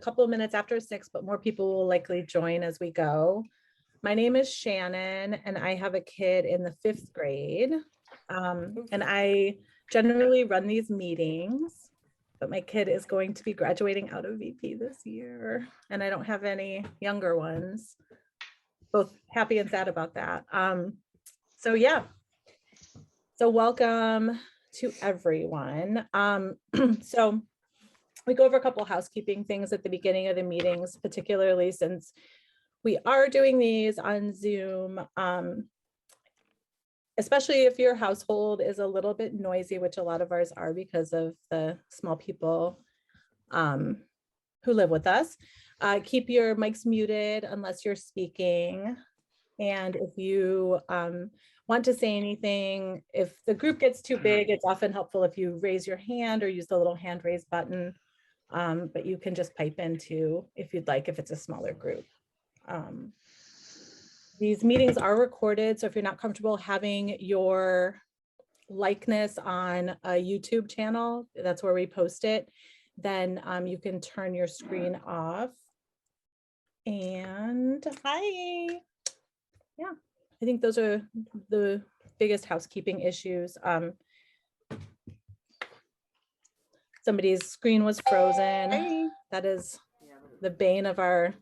couple of minutes after 6, but more people will likely join as we go. My name is Shannon, and I have a kid in the 5th grade. And I generally run these meetings, but my kid is going to be graduating out of VP this year, and I don't have any younger ones. Both happy and sad about that. So yeah. So welcome to everyone. So we go over a couple housekeeping things at the beginning of the meetings, particularly since we are doing these on Zoom, especially if your household is a little bit noisy, which a lot of ours are because of the small people who live with us. Keep your mics muted unless you're speaking. And if you want to say anything, if the group gets too big, it's often helpful if you raise your hand or use the little hand raise button. But you can just pipe in too if you'd like, if it's a smaller group. These meetings are recorded, so if you're not comfortable having your likeness on a YouTube channel, that's where we post it, then you can turn your screen off. And hi. Yeah, I think those are the biggest housekeeping issues. Somebody's screen was frozen. Hi. That is the bane of our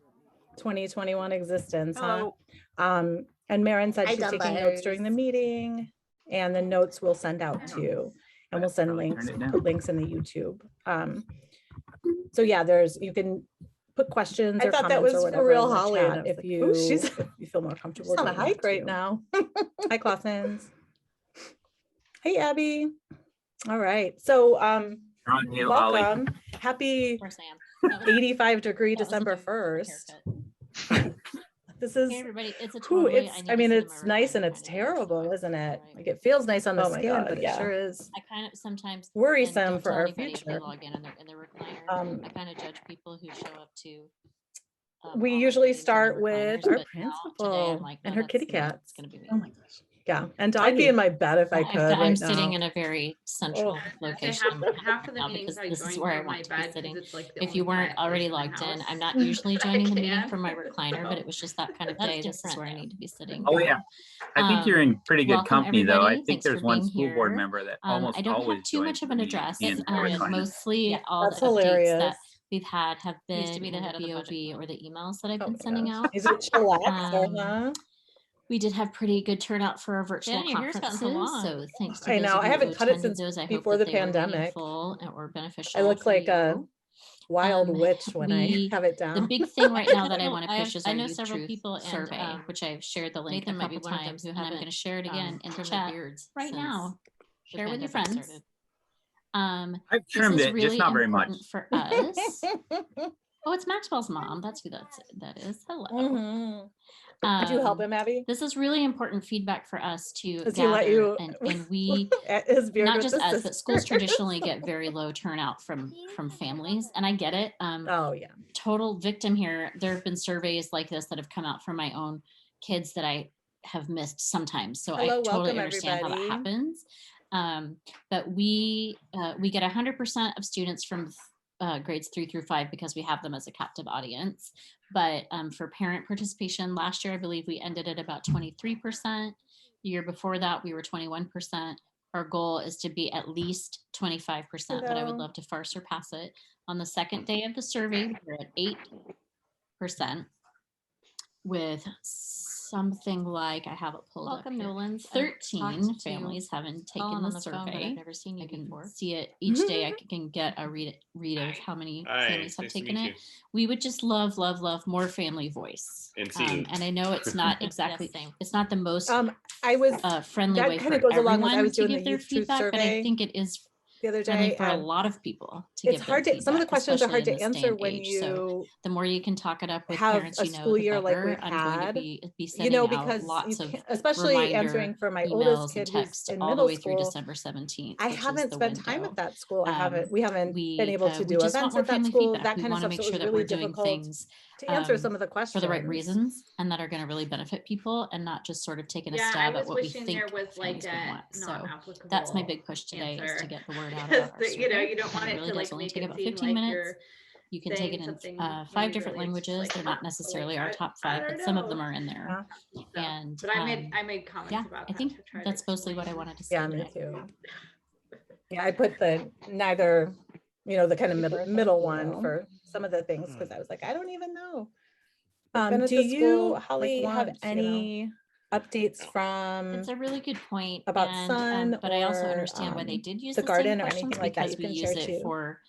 2021 existence, huh? And Maren said she's taking notes during the meeting, and the notes we'll send out to you, and we'll send links, put links in the YouTube. So yeah, you can put questions or comments or whatever in the chat if you feel more comfortable. She's on a hike right now. Hi, Clausens. Hey, Abby. All right, so welcome. Happy 85-degree December 1st. This is, hey everybody, it's a totally, I mean, it's nice and it's terrible, isn't it? Like it feels nice on the skin, but it sure is. I kind of sometimes worrisome for our future. They log in the recliner. I kind of judge people who show up to. We usually start with our principal and her kitty cats. It's going to be me. Oh my gosh. Yeah, and I'd be in my bed if I could. I'm sitting in a very central location. Half of the because meetings this is where I want to be sitting. If you weren't already logged in, I'm not usually joining the meeting from my recliner, but it was just that kind of day. This is where I need to be sitting. Oh yeah, I think you're in pretty good company though. I think there's one school board member that almost I don't always have too much of an address. Recliner. Mostly all the updates that we've had have been the BOB or the emails that I've been sending out. Is it chillax? We did have pretty good turnout for our virtual conferences, so thanks to I know I haven't cut it since before the pandemic. Or beneficial. I look like a wild witch when I have it down. The big thing right now that I want to push is our Youth Truth people survey, which I've shared the link a couple times, and I'm going to share it again in the chat right now. Share with your friends. I've trimmed it, really just not very much for us. Oh, it's Maxwell's mom. That's who that is. Hello. Did you help him, Abby? This is really important feedback for us to Does gather, and we not just us, but schools traditionally get very low turnout from families, and I get it. Oh yeah. Total victim here. There have been surveys like this that have come out from my own kids that I have missed sometimes, so I totally understand how that happens. But we get 100% of students from grades 3 through 5 because we have them as a captive audience. But for parent participation last year, I believe we ended at about 23%. The year before that, we were 21%. Our goal is to be at least 25%, but I would love to far surpass it. On the second day of the survey, we're at 8% with something like, I have it pulled up here. Nolan's 13 families haven't taken the survey. I've never seen you before. See it each day. I can get a read of how many families have taken it. We would just love more family voice. And I know it's not exactly it's not the most friendly way for everyone to give their feedback, but I think it is the other day for a lot of people to it's hard to some of the questions are hard to answer when you so the more you can talk it up with have parents, a school year like we had, because lots of especially answering for my oldest kid who's in middle school through December 17th. I haven't spent time at that school. We haven't been able to do events at that school. That kind of stuff. So it was really difficult to answer some of the questions for the right reasons and that are going to really benefit people, and not just sort of taking a stab at what we think families would want. So that's my big push today, is to get the word out about our survey. You don't want it to like only make take it about seem 15 like minutes. You can take it in 5 different languages. They're not necessarily our top 5, but some of them are in there. And but I made comments about that. I think that's mostly what I wanted to say. Yeah, me too. Yeah, I put the neither, the kind of middle one for some of the things because I was like, I don't even know. Do you, Holly, have any updates from? It's a really good point about sun, but I also understand why they did use the garden or questions anything like that. You because can we share use it too. for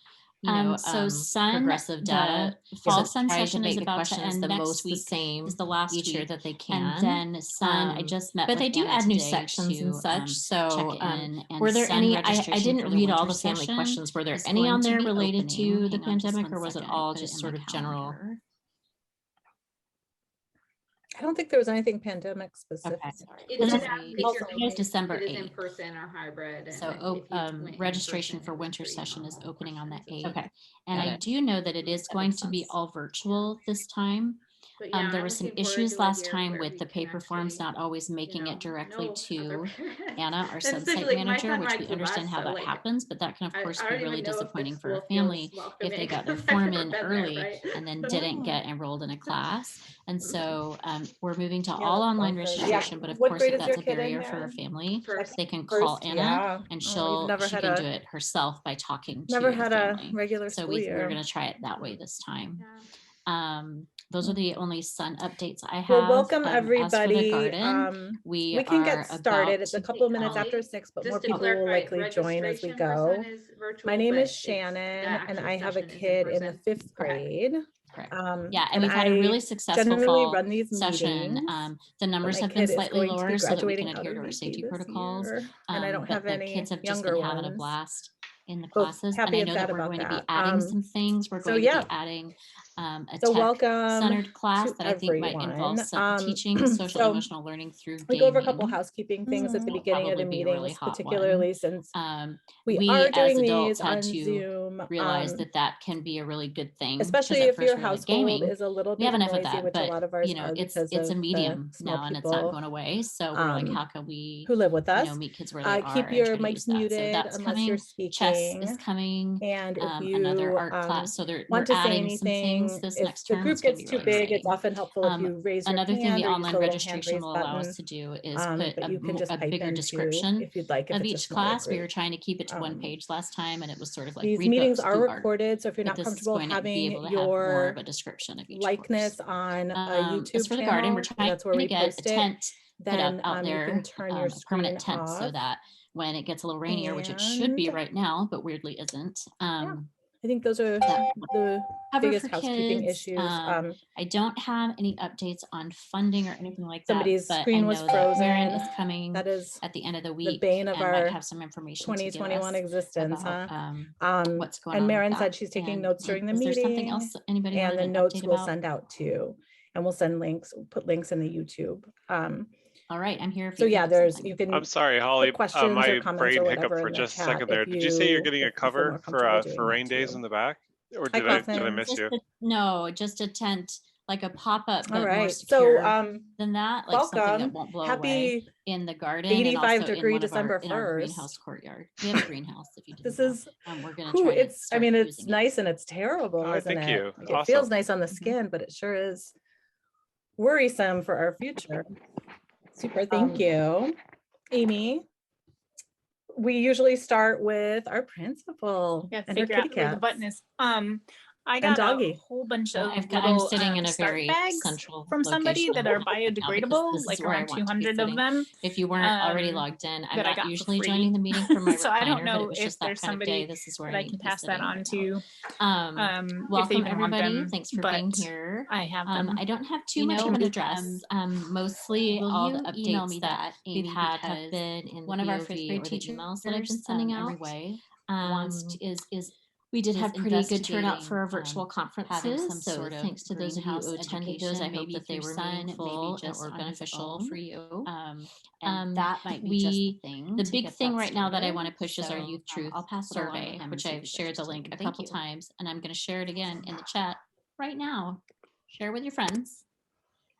So sun progressive data. Fall sun session is about to end the next most week. the same Is the last each year week that they can. And then sun, I just met but with they do Anna add new today sections to, and such. So check in. And were there sun any? I registration didn't for the read all winter the family session questions. Were there is any going on to there be related opening. to the Hang on just pandemic, one or was it second. all Put just in sort the of general? calendar. I don't think there was anything pandemic specific. Okay. It's December it is in 8th. person or hybrid. And So registration for winter session is opening on the 8th. Okay. And I do know that it is going to be all virtual this time. There were some issues last time with the paper forms not always making it directly to Anna, our sub-site manager, which we understand how that happens, but that can of course be really disappointing for a family if they got their form in early and then didn't get enrolled in a class. And so we're moving to all online registration, but of course if that's a barrier for a family, they can call Anna and she can do it herself by talking to the family. Regular so school year. we're going to try it that way this time. Those are the only sun updates I have. Well, welcome everybody. As for the garden, we can get started. It's a couple of minutes after 6, but more people will likely join as we go. My name is Shannon, and I have a kid in the 5th grade. Correct. And we've had a really successful fall run these session. Meetings, the numbers have been slightly lower so that we can adhere to our safety protocols. And I don't have the any kids have just younger been having a blast in the classes. And I know that we're going to be adding some things. We're going to be adding a tech-centered class that I think might involve some teaching social emotional learning through gaming. We go over a couple housekeeping things at the beginning of the meetings, particularly since we are doing as adults these on had to Zoom. Realize that can be a really good thing, especially if your household is a little bit enough noisy, of that, which but a lot of ours are it's a medium now and it's not going away. So we're like, how can we who live with us meet kids where they are? Keep your mics muted so that's unless coming. you're speaking. Chess is coming, and if you another art class. So we're adding some things this next term. If the group gets too big, it's often helpful if you raise your another hand. thing the or online registration will allow us to do is put a bigger description if you'd like of each class. We were trying to keep it to 1 page last time, and it was sort of like these meetings are recorded, so if you're not comfortable having your more of a description of each likeness on a YouTube for the channel, garden, we're trying to get a tent then out there, you can turn your a permanent tent off. So that when it gets a little rainier, which it should be right now, but weirdly isn't. I think those are the biggest housekeeping kids. issues. I don't have any updates on funding or anything like that. Somebody's but screen I was know frozen. That Marin is coming that is at the end of the week. The bane of our might have some information 2021 existence. About, what's going and on? Marin said she's taking notes during the meeting. Is there something else anybody and the an notes we'll about? send out too, and we'll send links. We'll put links in the YouTube. All right, I'm here. So yeah, you can. I'm sorry, Holly. Questions my or comments brain or hiccup for just a second there. Did you say you're getting a cover for rain days in the back, or did I miss you? No, just a tent, like a pop-up, but more secure than that, like welcome. Something that won't blow away in the garden. 85-degree December 1st. In our greenhouse courtyard. We have a greenhouse. If you didn't this is we're gonna try it's nice and it's terrible, isn't thank it? you. Like, awesome. It feels nice on the skin, but it sure is worrisome for our future. Super, thank you, Amy. We usually start with our principal. Yeah, figure out where the button is. I got a whole bunch of I'm sitting in a start very bags central from somebody that are biodegradable, like around 200 of them. If you weren't already logged in, I'm not usually free. joining the meeting from my recliner, so I don't know but it was if just that there's kind somebody of day. This is where that I can pass that on to. Welcome everybody. Thanks for being here. I have them. I don't have too much of an address. Mostly all the updates that we've had have been in one of our fifth grade teacher emails that I've been sending out. We did have pretty good turnout for our virtual conferences, so thanks to those of you who attended those. I hope that they were meaningful or beneficial for you. And that might be just the thing. The big thing right now that I want to push is our Youth Truth survey, which I've shared the link a couple times, and I'm going to share it again in the chat right now. Share with your friends.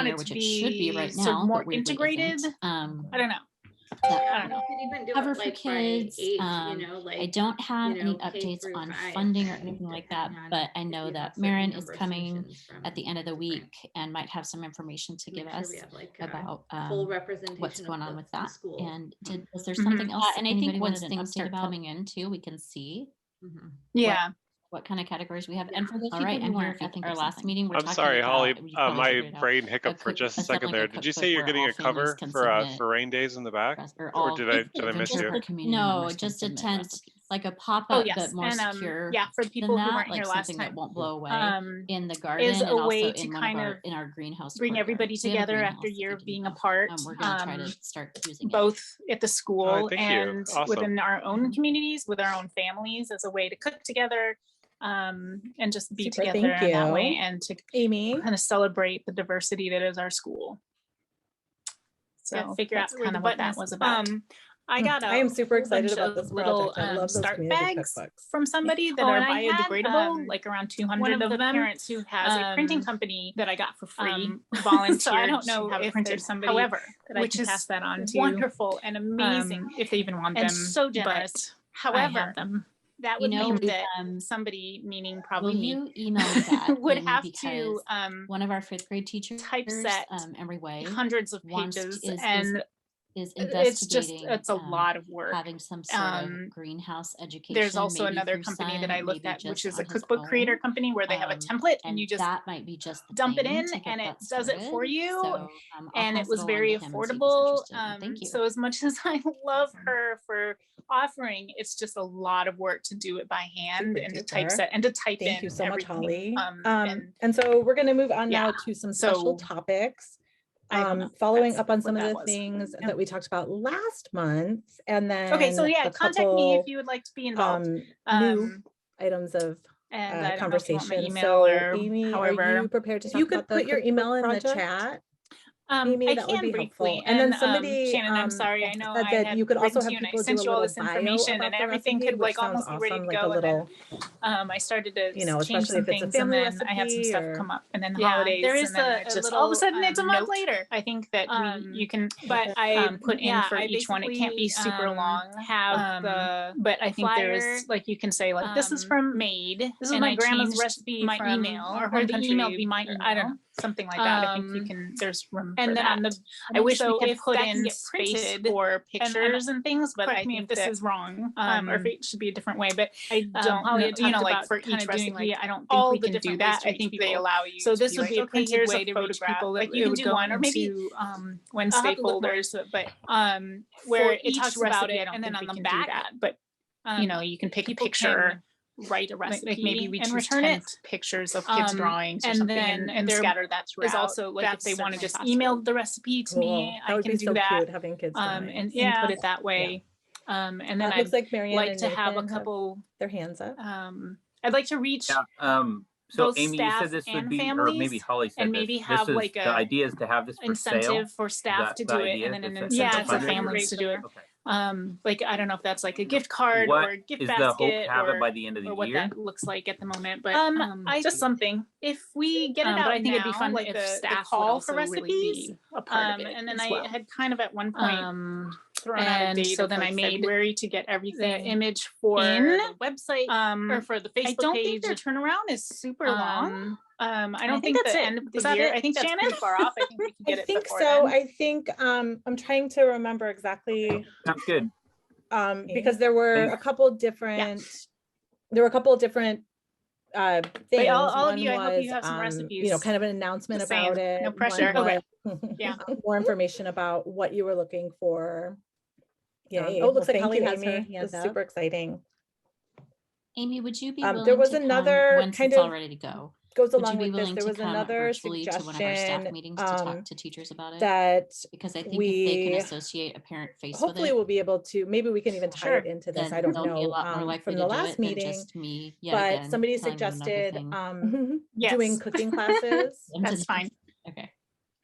want here, it which to it should be right sort of now, more but weirdly integrated. isn't. I don't know. I don't know. Even do cover it, for like, by kids. age, you know, I like, don't have you any know, K updates through on 5, funding or anything like that, depending on but I if know you that have certain Marin is number of coming sections from at the end of the different- week and might have some information to give make sure us we have, like, about full representation what's of going on books with in that. school. And was there something else? And I anybody think wanted once an things update start about? coming in too, we can see Yeah. What kind of categories we have. And for those All people right, who I'm here weren't if you at think our of last something. meeting, we're I'm talking sorry, Holly. about, you probably My figured it out, brain hiccuped for just a second like there. a Did you say cookbook you're where getting all a families cover can for submit rain days in the back, or or all did I miss you? no, just a tent, like a pop-up, yes. but more And, secure. yeah, for the people than who that, weren't like here last something time, that won't blow away is in the garden a and also way to in one kind of our of in our greenhouse. bring courtyard. everybody We have a together after a greenhouse, year if of you being didn't know. apart, We're gonna try to start using it. both at the school thank you. and Awesome. within our own communities, with our own families, as a way to cook together, and just be Super, together thank in that way, you. and to Amy. kind of celebrate the diversity that is our school. So figure out that's where kind the of what button that is. was about. I got I am super excited about bunch of this little project. I love those start community bags cookbooks. from somebody that Oh, are and I had, biodegradable, like around 200 one of of the them. parents who has a printing company that I got for free, volunteered So I don't know to have it if printed. there's somebody However, that which I can is pass that on to wonderful and amazing, if they even want and them. so generous. But However, I have them. that You would know, mean that Somebody, meaning will probably me, you email me that? would Amy, have because to one of our fifth grade teachers, typeset every way, hundreds of wants to- pages, is and is it's just investigating. it's a lot of work. Having some sort of greenhouse education. There's also maybe another through company Sun, that I looked maybe at, which just is a on his cookbook creator own. company where they have a template and you just that might be just the dump it thing in to get and it that does it for started. you. So, I'll And pass it was along very to him and see if he's affordable. interested. Thank you. So as much as I love her for offering, it's just a lot of work to do it by hand Super and to duper. typeset and to type in. Thank you so much, everything. Holly. And so we're going to move on yeah, now to some special so topics. I don't know. Following That's up on what some of that the was. things that we talked about last month, and then Okay, so yeah, a contact me if couple you would like to be involved. new items of And I don't know if you want my conversation. email So or Amy, however. are you prepared to If talk you could about the put your email cookbook in the project? chat. Amy, I that would can be briefly. helpful. And then somebody, Shannon, I'm sorry. I know said I that had you could also written have to you and I people do sent a you all little this bio information about and the everything recipe, could which like almost sounds be ready awesome, to like go. a little, I started to you know, change especially some if it's a things, and family then I had some recipe stuff or- come up, and then the Yeah, holidays. there is and then a- it a just all of a little, sudden it's a month note. later. I think that you can, but I put in yeah, for I each one. It can't be basically, super long. have the but I think flyer, there's like you can say like this is from made. This is and my I grandma's changed recipe my from email, our or home the country, email be my email. I don't know, something like that. I think you can. There's room for and then that. on the I wish so we could if put that can in get space printed, for pictures and things, but I correct me think if this that, is wrong, or if it should be a different way. But I don't Holly know, had you know, talked like about for kinda each doing, recipe, like, I don't think all we the can do different ways that. to I reach think they people. allow you. So this to would be be a like, okay, printed here's way a to reach photograph. people that Like you can would do go one, or maybe into, Wednesday I'll have to look more folders, into it, but where for it each talks recipe, about it, I don't and then think on we the can do back, that. But you know, you can pick a people picture. write a recipe, Like maybe we and choose return 10 it. pictures of kids drawings or and something, then and there scatter that throughout. Is also like if they want to just email the recipe to Cool. me, That I would can be do so that. cute having kids drawing. And Yeah. input it that way. And then It I'd looks like Marianne like and to have a Nathan couple. their hands up. I'd like to reach Yeah. So both Amy, you staff said this would and be, or families, maybe Holly said and this. maybe This have is like the a idea is to have this for sale. incentive for staff that to the do it, idea and then an that's incentive for for families to do it. Okay. Like I don't know if that's like a gift card What or a gift is the hope basket to have or it by the end of the or what year? that looks like at the moment, but I just something. if we get it out But I think now, it'd be fun like if the staff call would for also really recipes, be a part of it. and then as I well. had kind of at one point thrown out a And date so of then like I made February to get the everything image for in the website or for the Facebook I don't page. think their turnaround is super long. I I don't think think that's the it. end of the Was that year. it, I think that's Shannon? pretty far off. I think we can get I it think before so. then. I think I'm trying to remember exactly Sounds good. because there were a couple different things. But all of One you, I hope was, you have some recipes. you know, kind of an announcement Just about saying. it. No pressure. One Okay. was Yeah. more information about what you were looking for. Yay. Oh, it looks Well, like Holly thank you, has her Amy. hand This is up. super exciting. Amy, would you be There willing was to another come once kind it's of all ready to go? goes Would along you be with this. willing There to was come another virtually to one of our staff suggestion meetings to talk to teachers about it? that Because I think if they can we associate a parent face with hopefully it, we'll be able to, maybe we can even tie Sure. it into this. then I don't they'll be a know lot more likely from to the do last it than meeting, just me yet but again somebody telling them another suggested thing. Yes. doing cooking classes. Them to That's do. fine. Okay.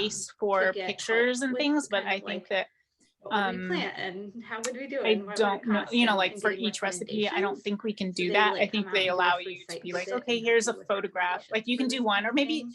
space for get pictures help and with things, but kind I of think like, that what would we plant and how would we do it? I and what would it don't know, cost you know, and- like and for getting each recipe, I don't recommendations. think we can So do they that. would, I like, think come out they and do a allow free you to site be like, visit okay, and here's a help you with photograph. Like you can do recommendations one, or and maybe things.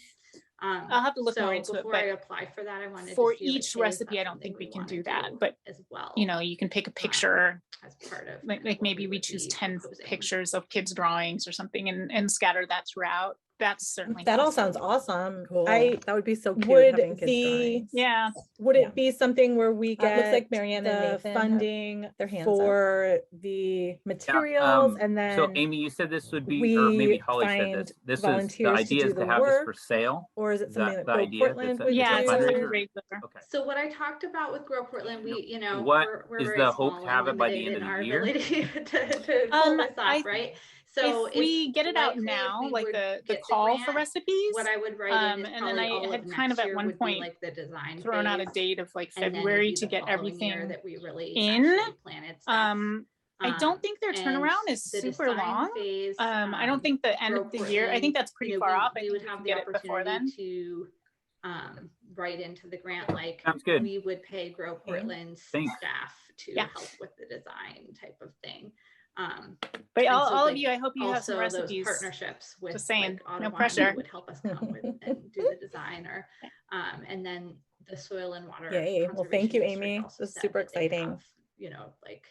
I'll have to look more into it, before but I apply for that, I wanted for to see, like, each hey, is recipe, that I don't something think we can wanna do that, but as well. you know, you can pick a picture, As part of like maybe we choose 10 pictures of kids' drawings or something and scatter that throughout. That's certainly That all possible. sounds awesome. Cool. That would be so cute. Having kids drawings. Yeah. Would Yeah. it be something where we get looks like Marianne and the Nathan have funding their hands for the materials, and then so Amy, you said this would be, or maybe we Holly said find this is, the volunteers to idea do is the to have this for work, sale? or is it Is something that that the Grow idea? Portland It's would Yeah, it's a fundraiser? fundraiser. Okay. So what I talked about with Grow Portland, we, you know, What we're is very the hope small to have and it by the limited end of in the our year? ability to pull this off, right? So if we get it out likely if now, we like would the get call for grant, recipes, what I would write in is and then probably I all had of kind of next at year one would be point like the design thrown out a phase, date of like and then it'd February be to the get following year everything that we really in. actually planted stuff. I don't think their turnaround is the super design long. phase, I don't think the end Grow of the year, I Portland, think that's pretty you know, far off. I we think would we have can the get it before then. opportunity to write into the grant, like Sounds good. we would pay Grow Portland's Thanks. staff to Yeah. help with the design type of thing. But and all so, of like, you, I hope you have some also those recipes. partnerships with Just saying, like, no Audubon pressure. would help us come up with and do the design, or and then the soil and water. Yay. Well, thank you, Conservation District Amy. also This is said super that they exciting. have, you know, like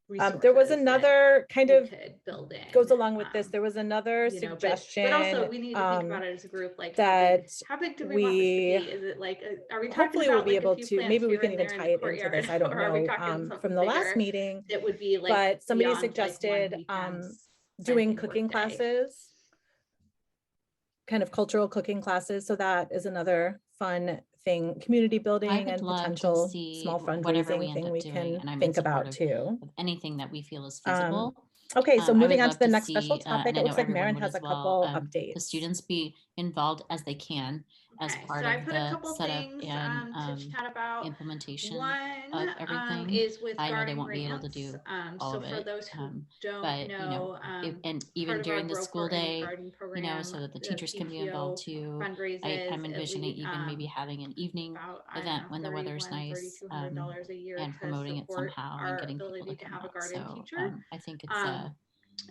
There was resources that another kind we of could build in, goes along with this. There was another you know, suggestion. but also we need to think about it as a group, like that how big do we want this to be? we Is it like are we talking hopefully about we'll be like a able few to, plants maybe we here can and even there in tie the it into courtyard, this. I don't or are we know. talking From something the last bigger meeting, that would be like but somebody beyond, like, suggested one weekend's doing planting cooking workday? classes, kind of cultural cooking classes. So that is another fun thing, community I building would and love to potential see small whatever we fundraising end thing up we doing, can and I'm in think support about of too. anything that we feel is Um, feasible. Okay, so I would moving on love to the to next special see, topic, and I it know looks like everyone Maren would has as a couple well, the updates. students be involved as they can as Okay, part so I of put a the couple setup things and to chat about. implementation One of everything. is with I know they garden won't be able to grants. do all So of for it, those who don't but you know, and even part of our during the Grow school Portland day, garden you know, program, so that the the teachers can be involved PTO too. fundraises I'm at envisioning least, even maybe having an evening about, I event don't when know, the weather's nice, $3,200 a year and to promoting it support somehow and our getting people ability to to come have a out. garden So teacher. I think it's a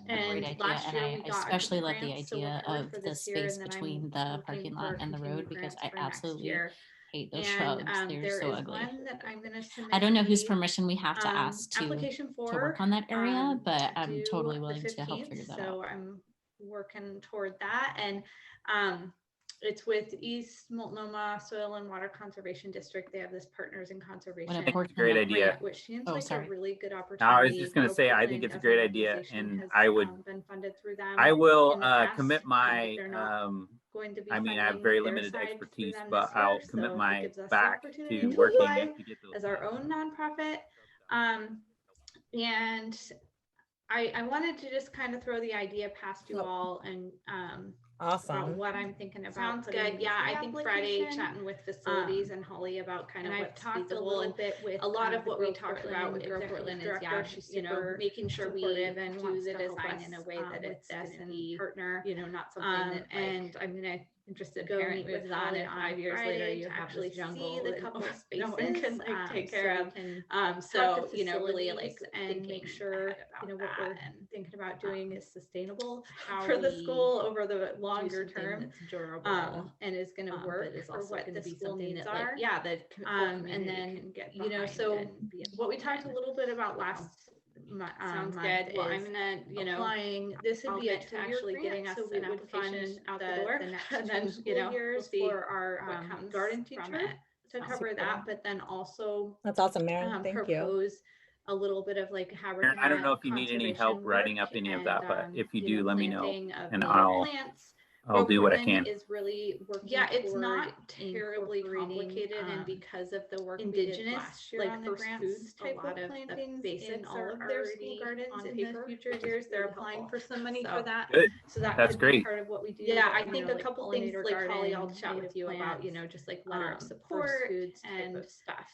great And idea, last and year I we got a especially couple love the grants, so we're idea covered of for the this year, space and then between I'm the looking parking for lot and the road, continued because grants I for next absolutely year. hate those And shrubs. They're there so is ugly. one that I'm going to submit. I don't know whose the, permission we have to ask to application for work on that area, but I'm due totally the willing to help 15th, figure that so out. I'm working toward that. And it's with East Multnomah Soil and Water Conservation District. They have this Partners in Conservation great idea. grant, which seems Oh, like sorry. a really good opportunity. No, I was just going to Grow say, I Portland think it's a as great an idea, organization and has, I would, been funded through them I will in the past, commit my, but they're not going to be I mean, I have funding very their limited side through expertise, them but this year, I'll commit so it my gives us the back opportunity to to working apply to get those as our own nonprofit. And I wanted to just kind of throw the idea past you all and about Awesome. what I'm thinking about. Sounds good. Yeah, I think Friday chatting with facilities and Holly about kind of what's feasible, and with a lot of what we talked about with Grow Portland is, yeah, she's super, making sure we and do the design us, in a way that it's this going to and be, partner, you know, not something that, and I'm gonna interested go parent meet with moves on, Holly and on 5 years later Friday you to have actually this see jungle the that couple of spaces no one can like take so care we of. Can, so talk to you know, really like facilities and thinking make sure about, you know, what we're thinking about doing is sustainable how for the we school over the do longer something term, that's durable, and is going to work but is for also what gonna the be school something needs that, like, are. yeah, that and then can get you know, so what we talked a little bit about last sounds good. Well, I'm gonna, you know, applying. This would be a 2-year actually getting us an application out the door, and then you know, years for our garden teacher to cover that, but then also That's awesome, Maren. Thank you. propose a little bit of like how we're Aaron, gonna I don't know if you need any help conservation writing work up any of and, that, but if you you do, know, let me know, planting of and native plants. I'll do what I Portland can. is really working. Yeah, it's not terribly complicated, and because of the work indigenous, last year like on the grants, foods type of plantings in all of their school gardens in the future years, they're applying for some money for that. Good. So that's great. part of what we do. Yeah, I think a couple things like Holly, I'll chat with you about, you know, just like letter of support foods and stuff.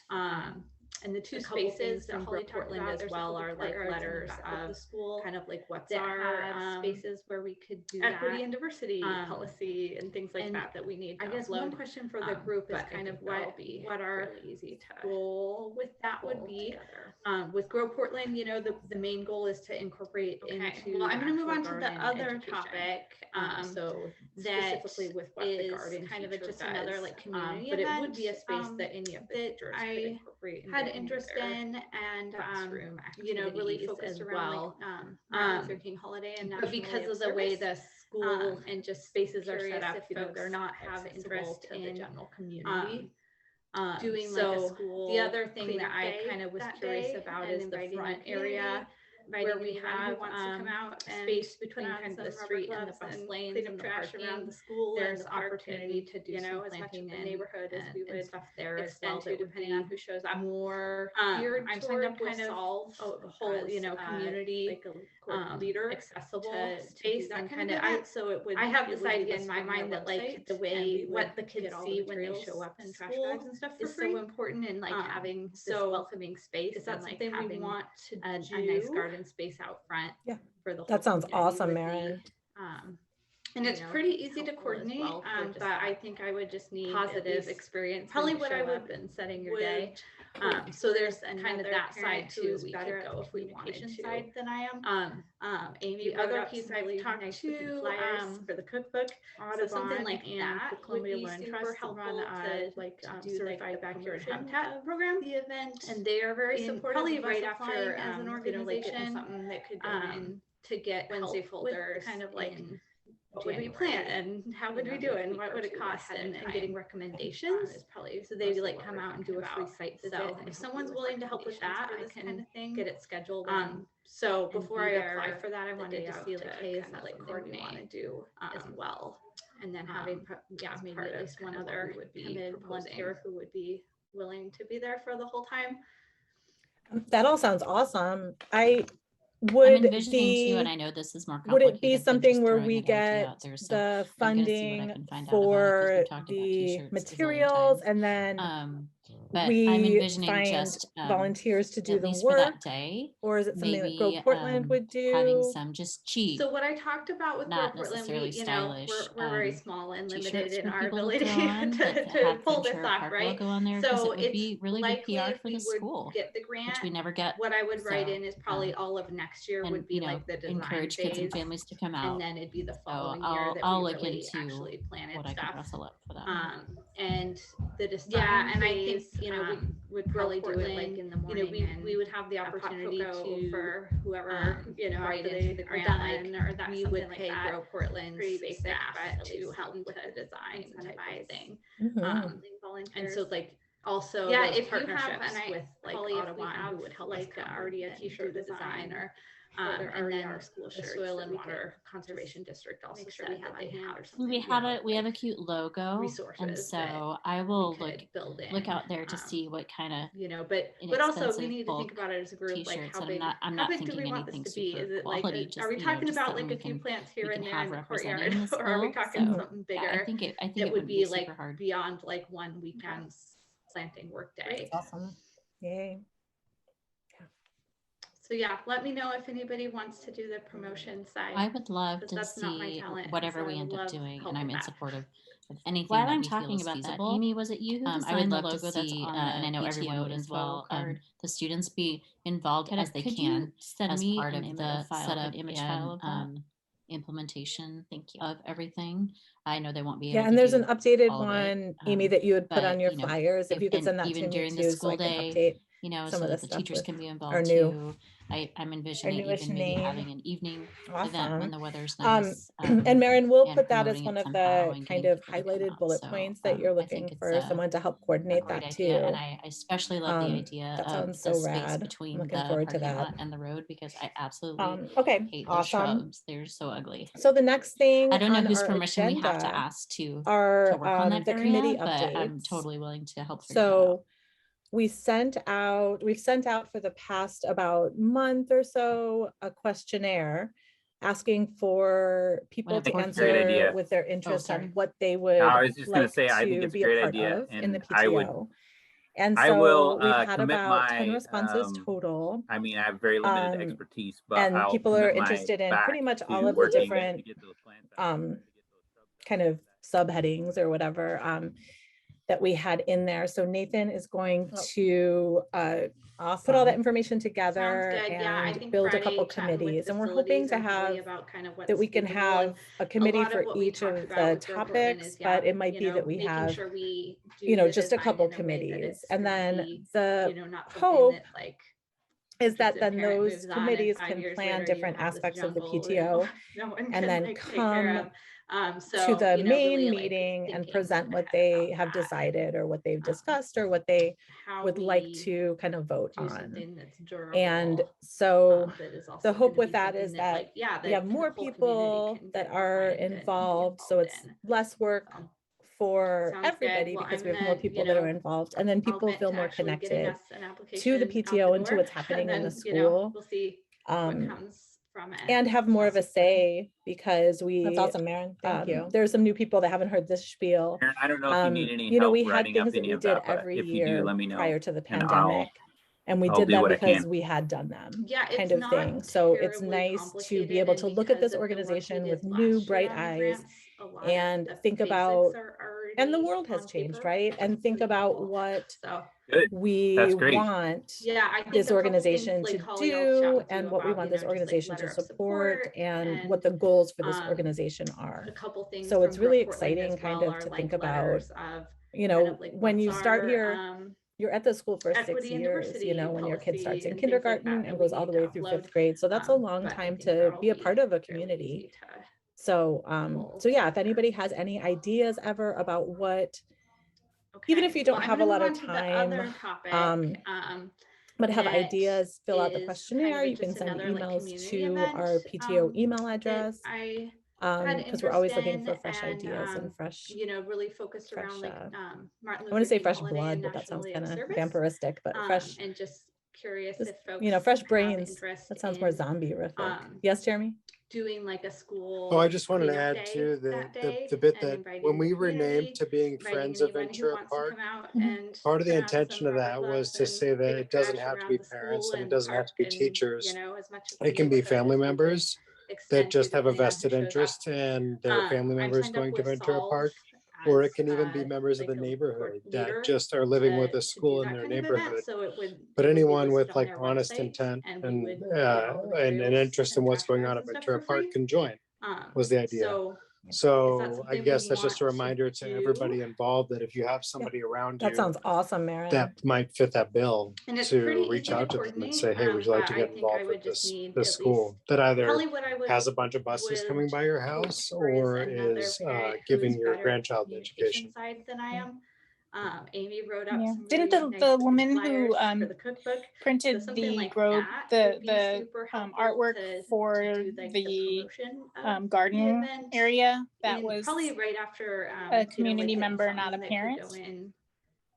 And the two spaces that Holly Portland as well are like letters of the school, kind of like what's our spaces where we could do equity and diversity policy and things like that we need to I guess upload. One question for the group is kind of what our goal with that would be. With Grow Portland, you know, the main goal is to incorporate into. Well, I'm going to move on to the other topic. So specifically with what the garden kind of just another like community but event, it would be a space that any of the teachers could incorporate had interest in and you know, really focused around Martin Luther King holiday and but because of the way the school and just spaces are set up, you know, they're not have interest in the general community. Doing so like a school the other thing that I kind of was curious about is the front area where we have space between kind of the street and the bus lanes and the parking around the school. There's opportunity to do some planting in the neighborhood as we would stuff there as well, depending on who shows up. More geared I'm signed up kind of solve the whole you know community like a leader accessible space and kind of so it would I have this idea in my mind that like the way what the kids see when they show up in trash bags and stuff is so important and like having this welcoming space. Is that something we want to do? A nice garden space out front for the whole that sounds awesome, Maren. And it's pretty easy to coordinate, but I think I would just need positive experience. Probably what I would have been setting your day. So there's kind of that side too. We could go if we wanted to. Side than I am. Amy, the other piece I've talked to for the cookbook, so something like that would be super helpful to like certified backyard habitat program. The event, and they are very supportive. Probably right after as an organization, something that could go in to get Wednesday folders, kind of like. What would we plan and how would we do it and what would it cost and getting recommendations is probably so they like come out and do a free site visit. If someone's willing to help with that, I can kind of get it scheduled. So before I apply for that, I wanted to see like, hey, is that like coordinate want to do as well, and then having maybe at least one other would be volunteer who would be willing to be there for the whole time. That all sounds awesome. I'm envisioning too, and I know this is more complicated. Would it be something where we get the funding for the materials and then but we I'm envisioning find just volunteers to do at the least work? for that day, or is it something that Grow maybe, Portland would do? having some just cheap, So what I talked about with Grow not Portland, necessarily we, you know, stylish, we're very small and t-shirts limited in for our people to ability throw on, but to have pull this Ventura off, Park right? logo on there, because it So would it's be really good likely PR if for we the would school, get the which grant, we never get. what I would write So, in is probably all of next year and would be you know, like the design encourage kids and phase, families to come out. and then it'd be the So following year I'll that I'll we look really into actually planted what I could stuff. rustle up for that. And the design and I think you know we would probably do it like in the morning. You know, we would have the opportunity to for whoever you know after they are done or that we would pay like Grow Portland's staff to help with the design type of thing. And so like also if you have with like Audubon who would help like already a t-shirt design or and then our school the Soil and Water Conservation District also said that they have or something. We have a cute logo, resources, and so I will look out there to see what kind of you know, but also we need to think about it as a group, like how big, how big do we want this to be? Is it like are we talking about like a few plants here and there in the courtyard, or are we talking something bigger? I think it would be like beyond like one weekend's planting work day. Awesome. Yay. So yeah, let me know if anybody wants to do the promotion side. I would love to see whatever we end up doing, and I'm in support of anything. While I'm talking about that, Amy, was it you who designed the logo that's on and I know everyone would as well. The students be involved as they can as part of the setup and implementation. Thank you of everything. I know they won't be able to and there's an updated one, Amy, that you would put on your flyers. If you could send that to me during the too, school so I can day, update you know, some so of the that the stuff teachers with can be our involved new- too. I'm envisioning newest even maybe name. having an evening event Awesome. when the weather's nice. And Maren, we'll and put that as promoting one it of somehow the and kind getting of people to come highlighted out. bullet So, points that you're I looking think for it's someone to help a coordinate great that idea, too. and I especially love the idea that of sounds the so space rad. between I'm the looking forward to parking lot that. and the road, because I absolutely Okay, hate those awesome. shrubs. They're so ugly. So the next thing I don't know on whose our permission we have to agenda ask to are work on that the area, committee but I'm updates. totally willing to help figure that out. So we've sent out for the past about month or so a questionnaire asking for people to Great answer idea. with their interest on sorry. what they would I was just going like to say, I think to it's a be a great part idea, of in the and I would PTO. And I will so we've had commit about 10 my, responses total. I mean, I have very limited Um, expertise, but and I'll people are commit my interested in back pretty much to all of the working different to get those plans out. kind of subheadings or whatever that we had in there. So Nathan is going to put all that information together and build a couple committees. And we're hoping to have that we can have a committee for each of the topics, but it might be that we have, just a couple committees. And then the hope is that then those committees can plan different aspects of the PTO and then come to the main meeting and present what they have decided or what they've discussed or what they would like to kind of vote on. And so the hope with that is that we have more people that are involved, so it's less work for everybody because we have more people that are involved, and then people feel more connected to the PTO and to what's happening in the school. We'll see what comes from it. And have more of a say because That's awesome, Maren. Thank you. There's some new people that haven't heard this spiel. Aaron, I don't know if you need any help We had writing up things that any we of did that, but every if you do, year let me know. prior to the and pandemic. And we I'll did do that what I because can. we had done them it's kind of thing. not So it's terribly nice to be able to look at this organization with new bright eyes and think about, and the world has changed, right? And think about what Good. we That's great. want I think this organization to do and what we want this just, like, organization to letter of support and and, what the goals for this organization are. a couple things So it's from really Portland exciting as kind well of are, to like, think about, letters of like, when you what's start our, here, you're at the school for 6 equity and years, diversity when your kid policy starts in and things like kindergarten that and we goes all need the way to through upload. 5th grade. So that's a long But I time think to that'll be a part of a fairly community. easy to So, pull so yeah, if together. anybody has any ideas ever about what, Okay, even if you don't well, I'm have a gonna lot move of on to the time, other topic, but have that ideas, fill out the is questionnaire. kind of You can just send another, like, emails community to event, our PTO email that address. I had Because we're always interest looking for in fresh and, ideas and fresh, really focused around fresh, like Martin I Luther want to say King fresh holiday blood, and but that sounds National Day kind of of Service, vampiristic, but fresh, and just curious just, if folks fresh have brains. interest That sounds more in zombie-rific. Yes, Jeremy? doing like a school. Oh, I just wanted to cleanup add day to that day the bit and that inviting when the we were named community, to being inviting Friends of anyone who Ventura wants Park, to come out and part of the turn on some intention of that fiberglass was to and say that pick it up doesn't trash have to around be the parents school and it and doesn't have park to be and, teachers. as much as It can be neighborhood family as we could members extend that just have a depending on who vested shows up. interest and their family I'm members signed up going to with Ventura Solve Park, or it as can even be members of like the a neighborhood that leader just are living with a to school do in that their kind of event. neighborhood. So it would But be anyone with listed on like their honest website, intent and and we would give all the an materials interest in and what's trash going bags on at and stuff Ventura for Park free. can join, was the idea. So So I something guess we that's just a want to reminder to do? everybody involved that if you have somebody around That you sounds awesome, Maren. that might fit that bill, And it's to pretty reach easy out to to them and coordinate, say, hey, would you like to but get I think I involved would with just this need this at school least that either probably what I would has a bunch of buses coming by your hope house for is or another is parent giving who's your better grandchild an communication education. side than I am. Amy wrote up Yeah. some Didn't really the nice woman flyers who for the cookbook. So printed something the like grow that would be the super helpful artwork to for do like the promotion of the garden event. area that And was probably right after a community like member, not a something that could parent? go in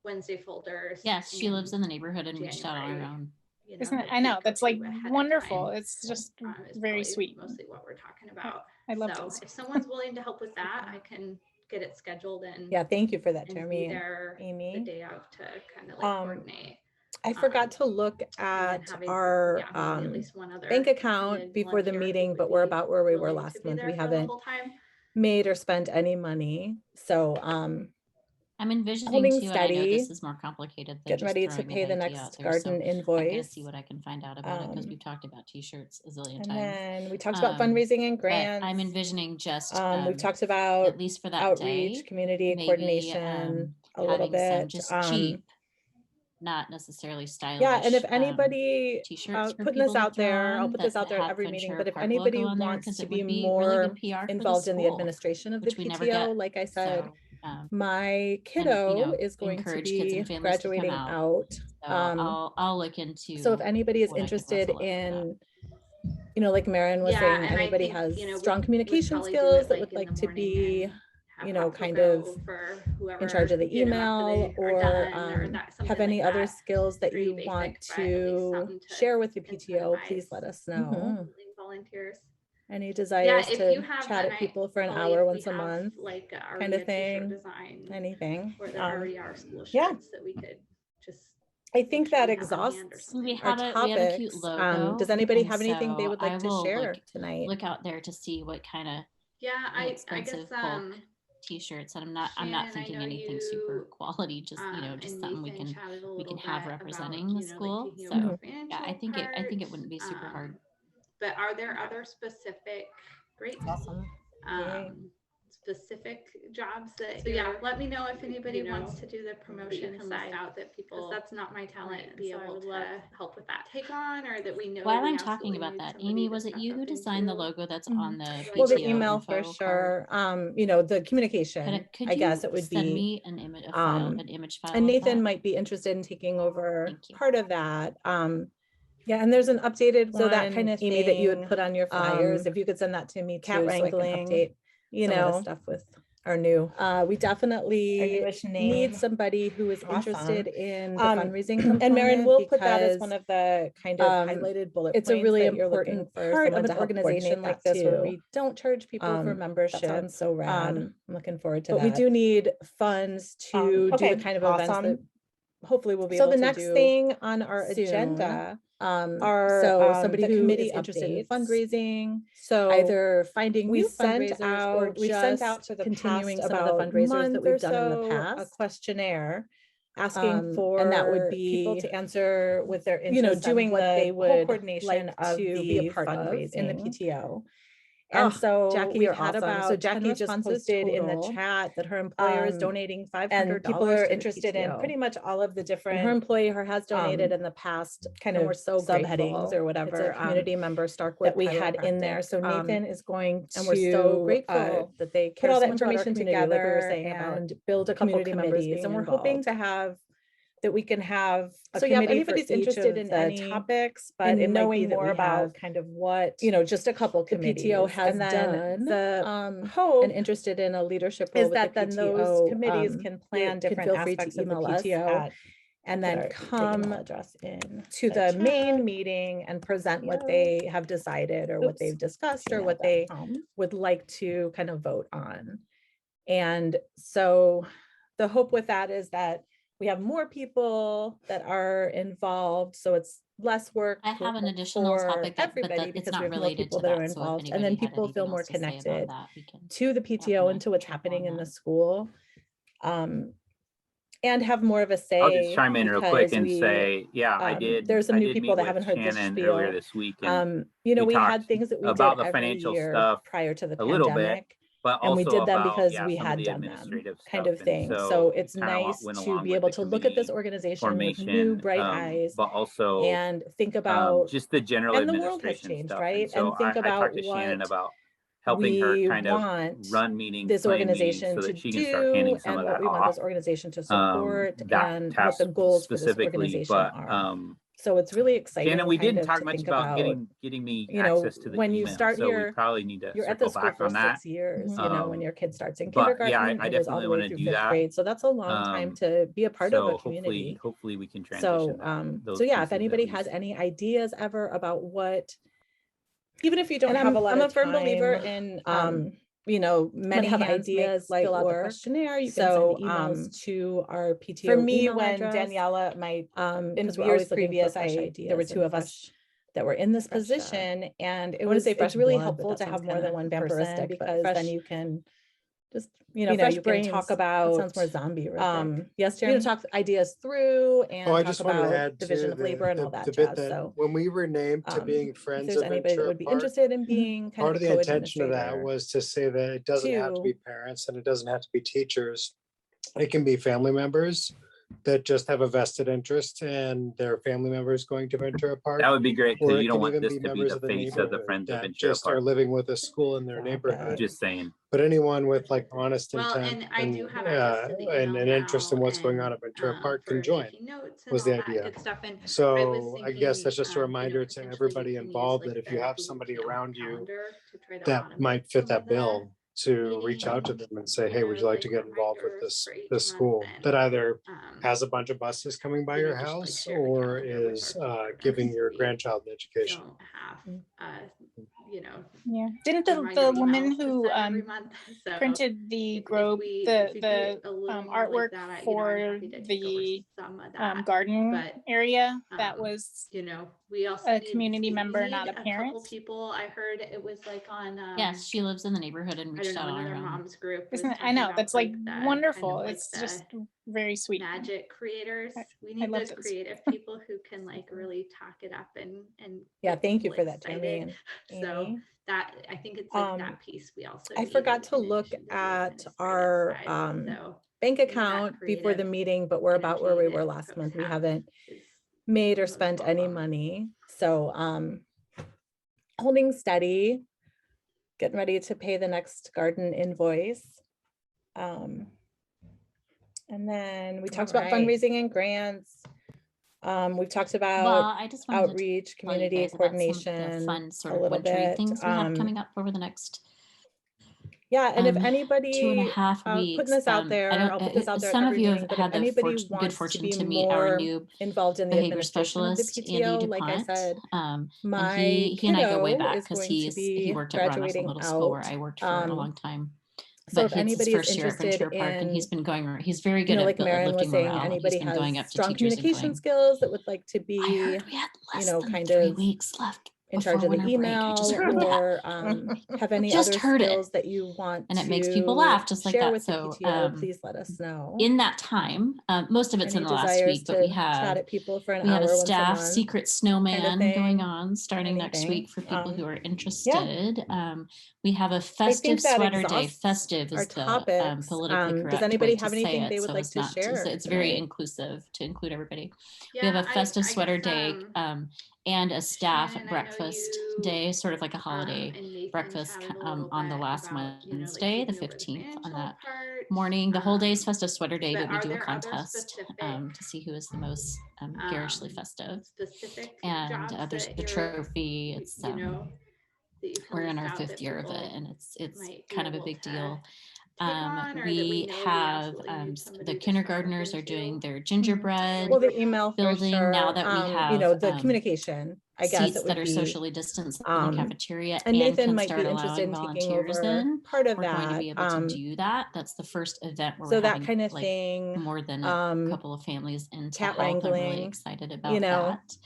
Wednesday folders. Yes, she lives in the neighborhood and reached out on her January. own. Isn't it? that I know, could that's go like to ahead of wonderful. time, It's just is very probably sweet. mostly what we're talking about. I love So those. if someone's willing to help with that, I can get it scheduled and Yeah, thank you for that, and Jeremy be and there the Amy. day of to kind of like coordinate. I forgot to look And then at having, our maybe at least one other bank account before the volunteer who meeting, would but we're be about where we were willing last to be month. there We for the haven't whole time. made or spent any money. So I'm envisioning holding too, and I know steady, this is more complicated than getting just ready to throwing an pay the idea next out there. garden So I'm gonna invoice. see what I can find out about it because we've talked about t-shirts a zillion And times. then we talked about fundraising and But grants. I'm envisioning just We've talked about at least for that outreach, day, community maybe coordination a little having some bit. just cheap, not necessarily stylish. Yeah, and if anybody t-shirts for putting this people to out there, throw I'll on put that this out there at have every meeting, Ventura but if Park anybody logo on there, wants 'cause to it be would be really more good PR for the involved in the school, administration of the which we never PTO, get. like I said, So, my kiddo is going to encourage kids be and families to come graduating out. out. So I'll look into. So if anybody is what I could interested rustle up for that. in, like Maren was saying, and I anybody think, has strong we'd communication probably do skills it, that would in like the to morning be, and have hot kind cocoa of for whoever, in charge of the after email they are or done, or that, have something any like other that. skills that Pretty you basic, want but at least to something to share with the PTO, please incentivize let us know. volunteers. Any Yeah, desires if you to have, chat and at people for an Holly, hour if once we a have, month, like kind already of a t-shirt thing, design, anything. or there already are school shirts yeah. that we could just I think that make sure we have on hand or exhausts something. We our have a cute topics. logo. Does anybody and have anything they so would like I to will, share tonight? look out there to see what kind of Yeah, I expensive guess bulk t-shirts, and I'm not Shannon, I thinking know anything super you, quality, just just and something we Nathan can chatted a we little can have bit representing about, the you know, like school. taking So over the yeah, I think it wouldn't be super hard. But are there other specific, great, Awesome. Yay. specific jobs that, so yeah, let me know if anybody wants to do the promotion side out that people, because that's not my talent, be able to help with that take on, or that we know. While we I'm talking absolutely about need that, somebody Amy, to was it step you up who designed the into. logo that's on the PTO Well, the email for info sure. card? You know, the communication, Could I guess you it would send be, me an image, an image file and of Nathan that? might be interested in taking over Thank you. part of that. Yeah, and there's an updated one, So that kind of Amy, that you would thing, put on your flyers. If you could send that to me cat too, so I can wrangling, update, you some of the know, stuff with our new. We our definitely newish need name. somebody who is Awesome. interested in the fundraising component. And Maren, we'll put that as one because, of the kind of highlighted bullet it's a points really that you're looking important for part someone of to an help organization coordinate like that this too. where we don't charge people for membership. That sounds so rad. I'm looking forward to but that. we do need funds to do okay, the kind of events awesome. that hopefully we'll be So able the to next do thing on our soon. agenda are somebody the who committee is interested in updates. fundraising, So either finding we new sent fundraisers out, or we've sent out just to the continuing past some of the about fundraisers that month we've or done in the so, past. a questionnaire asking for And that would people be to answer with their interest, you know, doing what the they whole would coordination like of to be a the part of in the fundraising. PTO. And Oh, so Jackie, we've you're had awesome. about So 10 Jackie just responses posted in the total. chat that her employer is donating $500 And people are to the interested in PTO. pretty much all of the different. And her employer has donated in the past kind and of we're so subheadings grateful. or whatever, It's a community member, Starkwood that we had in there. So Nathan is going to, and we're so grateful that they put care all so that much about our information community, together, like we were saying, about and build a couple community members committees. being And we're hoping involved. to have that we can have a So yeah, if committee anybody's for each interested of in the any topics, but in it might be knowing that more we about have kind of what you know, just a couple the committees. PTO has and then done, the hope and interested in a leadership role is with that the then PTO, those committees can plan you different feel free to aspects of the email us PTO, at and I'll then put our come email address in to the the chat. main meeting and present what they have decided or what they've discussed or what they would like to kind of vote on. And so the hope with that is that we have more people that are involved, so it's less work. I have an additional topic that, everybody, it's because not we have more related people to that are that. So if involved, and then anybody had people feel anything more else to say about connected that, we can to the PTO and to what's jump on happening in that. the school. And have more of a say. I'll just chime in real quick and we, say, yeah, I did. There's some I new did people meet that haven't with heard this Shannon spiel. earlier this week, and you know, we had talked things that we about did the financial every year stuff prior to the a little bit, pandemic. but And we also did them about, because yeah, we some of had the done them, administrative kind stuff. of thing. And So it's kinda nice went to along be with able the to look at this committee organization with new formation, bright eyes, but also and think about, just the general and the world has administration changed, stuff. right? And so And think I about talked to Shannon what about helping her we kind of want run meetings, this plan meetings, organization so to that she can start handing do, some and of what that we want off. this organization to support, That and what task the goals for this specifically, organization but are. So it's really exciting. Shannon, we kind didn't of talk to much think about getting me you know, access to the when you email, start so we here, probably need to you're at the circle school back for on that. 6 years, you know, when your kid starts in But kindergarten, yeah, I it goes all definitely the want way to through do 5th that. grade. So that's a long time to be a part of a community. Hopefully we can So, transition those so yeah, if pieces at anybody has least. any ideas ever about what, even if you don't And have a lot I'm of a firm believer time, in you know, many have hands ideas, make fill light out the work. questionnaire. You can So, send emails to our PTO for me, email when address. Daniela, my in because we're years always looking for previous, fresh there were ideas 2 and of us that were in this position, and I wanna say fresh it's really blood, but helpful that to have sounds more than kinda one vampiristic, person, but because then fresh, you can just, you know, fresh you can talk about, That sounds more zombie. you Yes, know, Jeremy? talk ideas through, and Oh, I talk just wanted to about add division to of labor and all the that bit jazz. that So when we were named to being if Friends there's of anybody that Ventura would be Park, interested in being kind part of of a the intention of that co-administrator, was to say that it doesn't have to be parents and it doesn't have to be teachers. It can be family members that just have a vested interest and their family members going to Ventura Park. That would be great, Or because it you don't can want even this be to be members the of the face of the neighborhood Friends of that Ventura just are Park. living with a school in their neighborhood. Just saying. But anyone with like honest Well, intent and I do have access to the and email an interest in now, what's going on at and, Ventura Park for can join, taking notes and was all the that idea. good stuff. And I was So I guess thinking, that's just a you know, reminder to potentially everybody we can use, involved like, that if the you have Google somebody Calendar around you to try to that automate might fit some that of bill, to reach out to them and say, hey, would you like to get involved with this school that either has a bunch of buses coming by your house or is giving your grandchild an education? Yeah. Didn't the woman who printed the artwork for the garden area, that was we also a community member, not a parent? People, I heard it was like on yes, she lives in the neighborhood and reached out on her own. mom's group. I know, that's like wonderful. It's just very sweet. Magic creators. We need those creative people who can like really talk it up and yeah, thank you for that, Tammy and so Amy. that I think it's like that piece we also I forgot to look at our bank account before the meeting, but we're about where we were last month. We haven't made or spent any money, so holding steady, getting ready to pay the next garden invoice. And then we talked about fundraising and grants. We've talked about I just outreach, community coordination, fun sort a of little bit. things we have coming up over the next yeah, and if anybody 2.5 weeks, putting this out there, I'll put this out there. Some of you have meeting, had the good fortune to meet our new involved in the behavior administration of the specialist, PTO, Andy like I DuPont. said, And he and I go way back because he worked at Russell Middle School where I worked for a long time. So But if anybody his first is year at interested Ventura Park, and he's in, been going. He's very good like at Marin was lifting saying, morale. anybody He's been going up has to strong teachers and communication going, skills that would like to I be, heard we had less than kind 3 of weeks left in charge of the email, or have any Just other heard it. skills that you want and to it makes people laugh just like share that. with the So PTO, please let us know. in that time, most of it's Any in the last desires week, but we to chat have at people for an we have hour a once a staff month, secret snowman thing, going on starting next anything. week for people who are Yeah. interested. We have a festive that sweater day. exhausts Festive our is the topics. politically correct Does anybody way have to say anything it, they would so like it's to not share it's very tonight? inclusive to include everybody. Yeah, We have a festive I sweater guess, day and a staff Shannon, I know breakfast you, day, sort of like a holiday and Nathan breakfast chatted a on little the bit last about, Wednesday, the taking over 15th, on financial that part. morning. The whole day is festive sweater day, but we are do a there other contest specific, to see who is the most garishly festive. specific And jobs there's that the trophy. It's that you feel we're in our list out 5th that year of it, people and it's might be kind of a able big to deal. take on, or that We know have absolutely need somebody the to start kindergartners looking are doing to? their gingerbread Well, the email for building sure. now that we have the communication, I guess seats it would that are be, socially distanced in the cafeteria, and Nathan can might start be interested allowing in taking volunteers over in. part of We're going to that. be able to do that. That's the first event where So we're that having kind of like thing, more than a couple of families into cat help. I'm really wrangling, excited about that.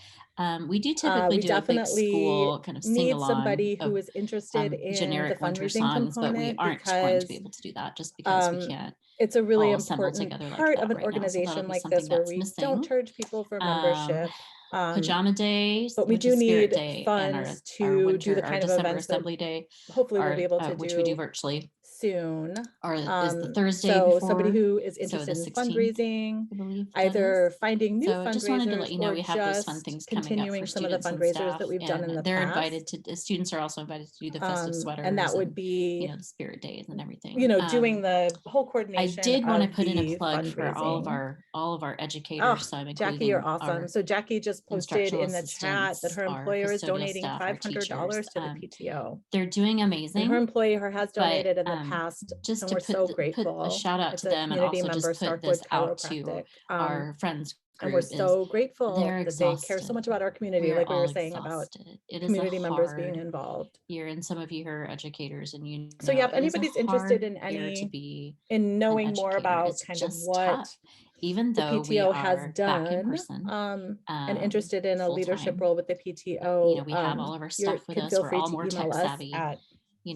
We do we typically do a big definitely school kind of sing need along somebody of who is interested in the generic winter fundraising songs, but we component, aren't going to be because able to do that just because we can't it's a really all assemble important together like part that of an right now. So that'll organization be like something this, where that's we missing. don't charge people for membership. Pajama Day, But we which do is Spirit need Day, and funds our to winter, do the our kind of December events that Assembly Day, hopefully we'll be able to which we do do virtually, soon. is the Thursday So before. somebody who is So interested the in 16th, fundraising, I believe, either finding new so just wanted to let fundraisers, you know or we have those fun just things coming up continuing for some of the students and fundraisers staff, that we've done in the they're past. invited to. Students are also invited to do the festive sweaters, And that would be, the Spirit Days and everything. doing the whole I coordination. did want to of put in a the plug for all fundraising. of our educators. So I'm Jackie, including you're awesome. our So Jackie just posted in the chat that her our employer is custodial donating staff, our $500 teachers. to the PTO. They're doing And amazing. her employer has donated in the but, past, just and to we're so put grateful. a shout out It's to a them, and community also member, just put Starkwood this out to Chiropractic. our friends And we're group. so grateful they're that they care so much exhausted. about our community, We are like we were all saying about exhausted. It is a community members being hard involved. year, and some of you are educators, and So yeah, if it is a anybody's interested in hard year to be in knowing an more educator. about It's kind of just what tough. Even the though we PTO has are back in done, person, and interested in a leadership full-time, role with the PTO, we have all of our you stuff with can us. feel We're free all to more email tech us savvy. at,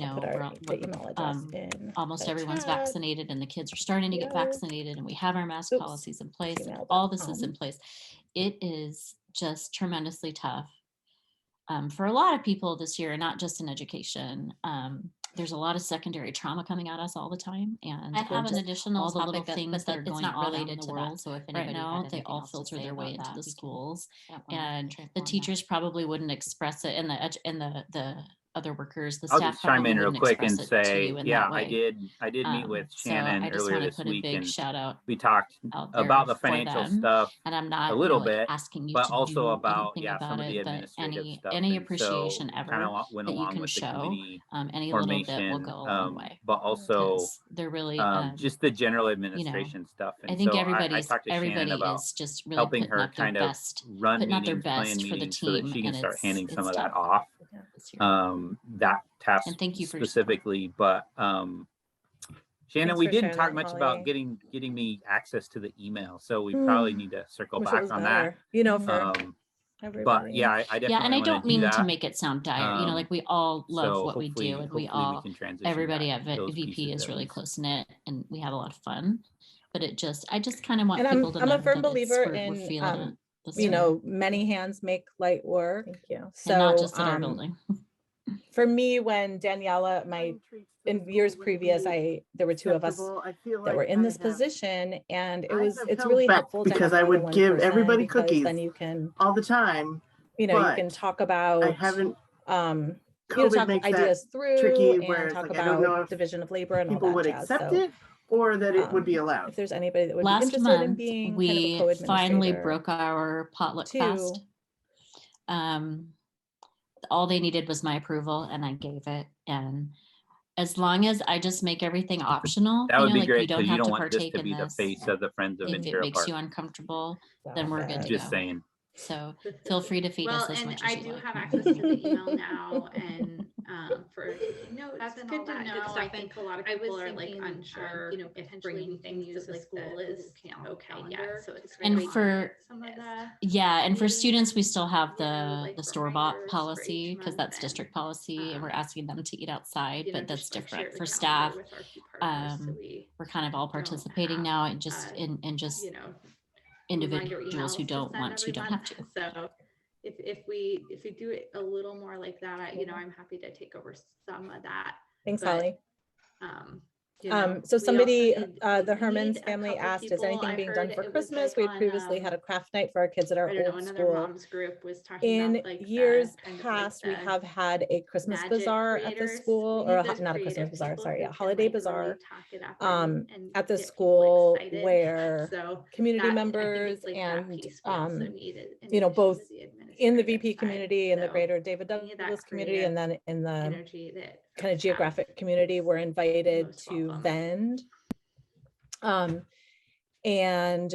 I'll put the email address in almost the everyone's chat. vaccinated, and the kids are starting to get vaccinated, and we have our mask policies in place. And gmail.com. all this is in place. It is just tremendously tough for a lot of people this year, not just in education. There's a lot of secondary trauma coming at us all the time, and I have an additional all the little topic things that are going not on related in the to world. that. So if right now, they all filter their way into the schools, and the teachers probably wouldn't express it, and the other workers. The I'll staff just chime in probably real wouldn't quick and express it to say, you in yeah, that way. I did meet with Shannon So I just earlier want to this put a week, big and shout out we talked out there about the for financial them. stuff And I'm a not, little like bit, asking you but to also do about, anything yeah, some about of the it, but administrative stuff. any And appreciation so ever kind of went that you along can with the show, committee any little bit will formation, go a long way. but also Because they're really, just the general you know, administration stuff. I And think so I everybody talked to Shannon about is just really helping putting her up their kind of best, run putting out their meetings, plan best for the meetings, so that team, she can and start handing some of tough that off. this year. That task And thank you for your support. specifically, but Shannon, Thanks we for didn't sharing talk that, much Molly. about getting me access to the email, so we probably need to circle Wish it back was on better, you know, for that. But everybody. yeah, I definitely Yeah, and I want to don't do mean to that. make it sound dire. You know, like we all love So what we do, and we hopefully all, can transition everybody back at those VP pieces is at really least. close knit, and we have a lot of fun. But I just kind of want And people to I'm know a firm that believer we're in, feeling it this you year. know, many hands make light work. Thank you. So and not just at our building. For me, when Daniela, in years previous, there were two of us that were in this position, and it's really helpful to have I more than would one give person, everybody because cookies then you can, all the time. you know, you but can talk about, I haven't. you know, COVID talk makes ideas that through tricky, and where it's talk like, I don't know about if division of labor and all people that would jazz. accept So, it, or that it would be allowed. if there's anybody that would be Last interested in month, being kind of a we co-administrator. finally broke our potluck fast. All they needed was my approval, and I gave it. And as long as I just make everything optional, That would you know, be like great, you don't because you have don't to want this partake to in be the this. face of the Friends of If it Ventura makes Park. you uncomfortable, then we're good to Just go. saying. So feel free to feed us as much as I you do like. have access to the email now, and for notes, that's good to know. I think a lot of people are like unsure, you know, if bringing things to the school is okay yet. So it's And great for some of the and for students, we still have like the store-bought reminders for policy, each because month, that's district policy, and we're asking them to eat outside, you know, but that's just, like, share different the for calendar staff. with our key partners, so We're kind of all don't participating have, now, and just in just you know, individuals who emails to don't send want to every don't month. have to. So if we do it a little more like that, you know, I'm happy to take over some of that. Thanks, But, Holly. you know, So we somebody, also the need Herman's a family couple asked, is people. anything I being done heard for it was, Christmas? like, We had on, previously had a craft night for our kids at our I don't know, old another school. mom's group was talking In about, like, years kind of past, like we have had a Christmas magic bazaar at the creators. school, We or need those not a Christmas creative bazaar, people sorry, who a can, holiday like, bazaar really talk it up and at the get people school, excited. where So community that, I think members it's, like, that and piece we also needed, in you know, addition to both the in the administrative VP side. community and the So greater David we need that Douglas community, and then in the energy that kind of folks have geographic community, we're is invited most to welcome. vend. And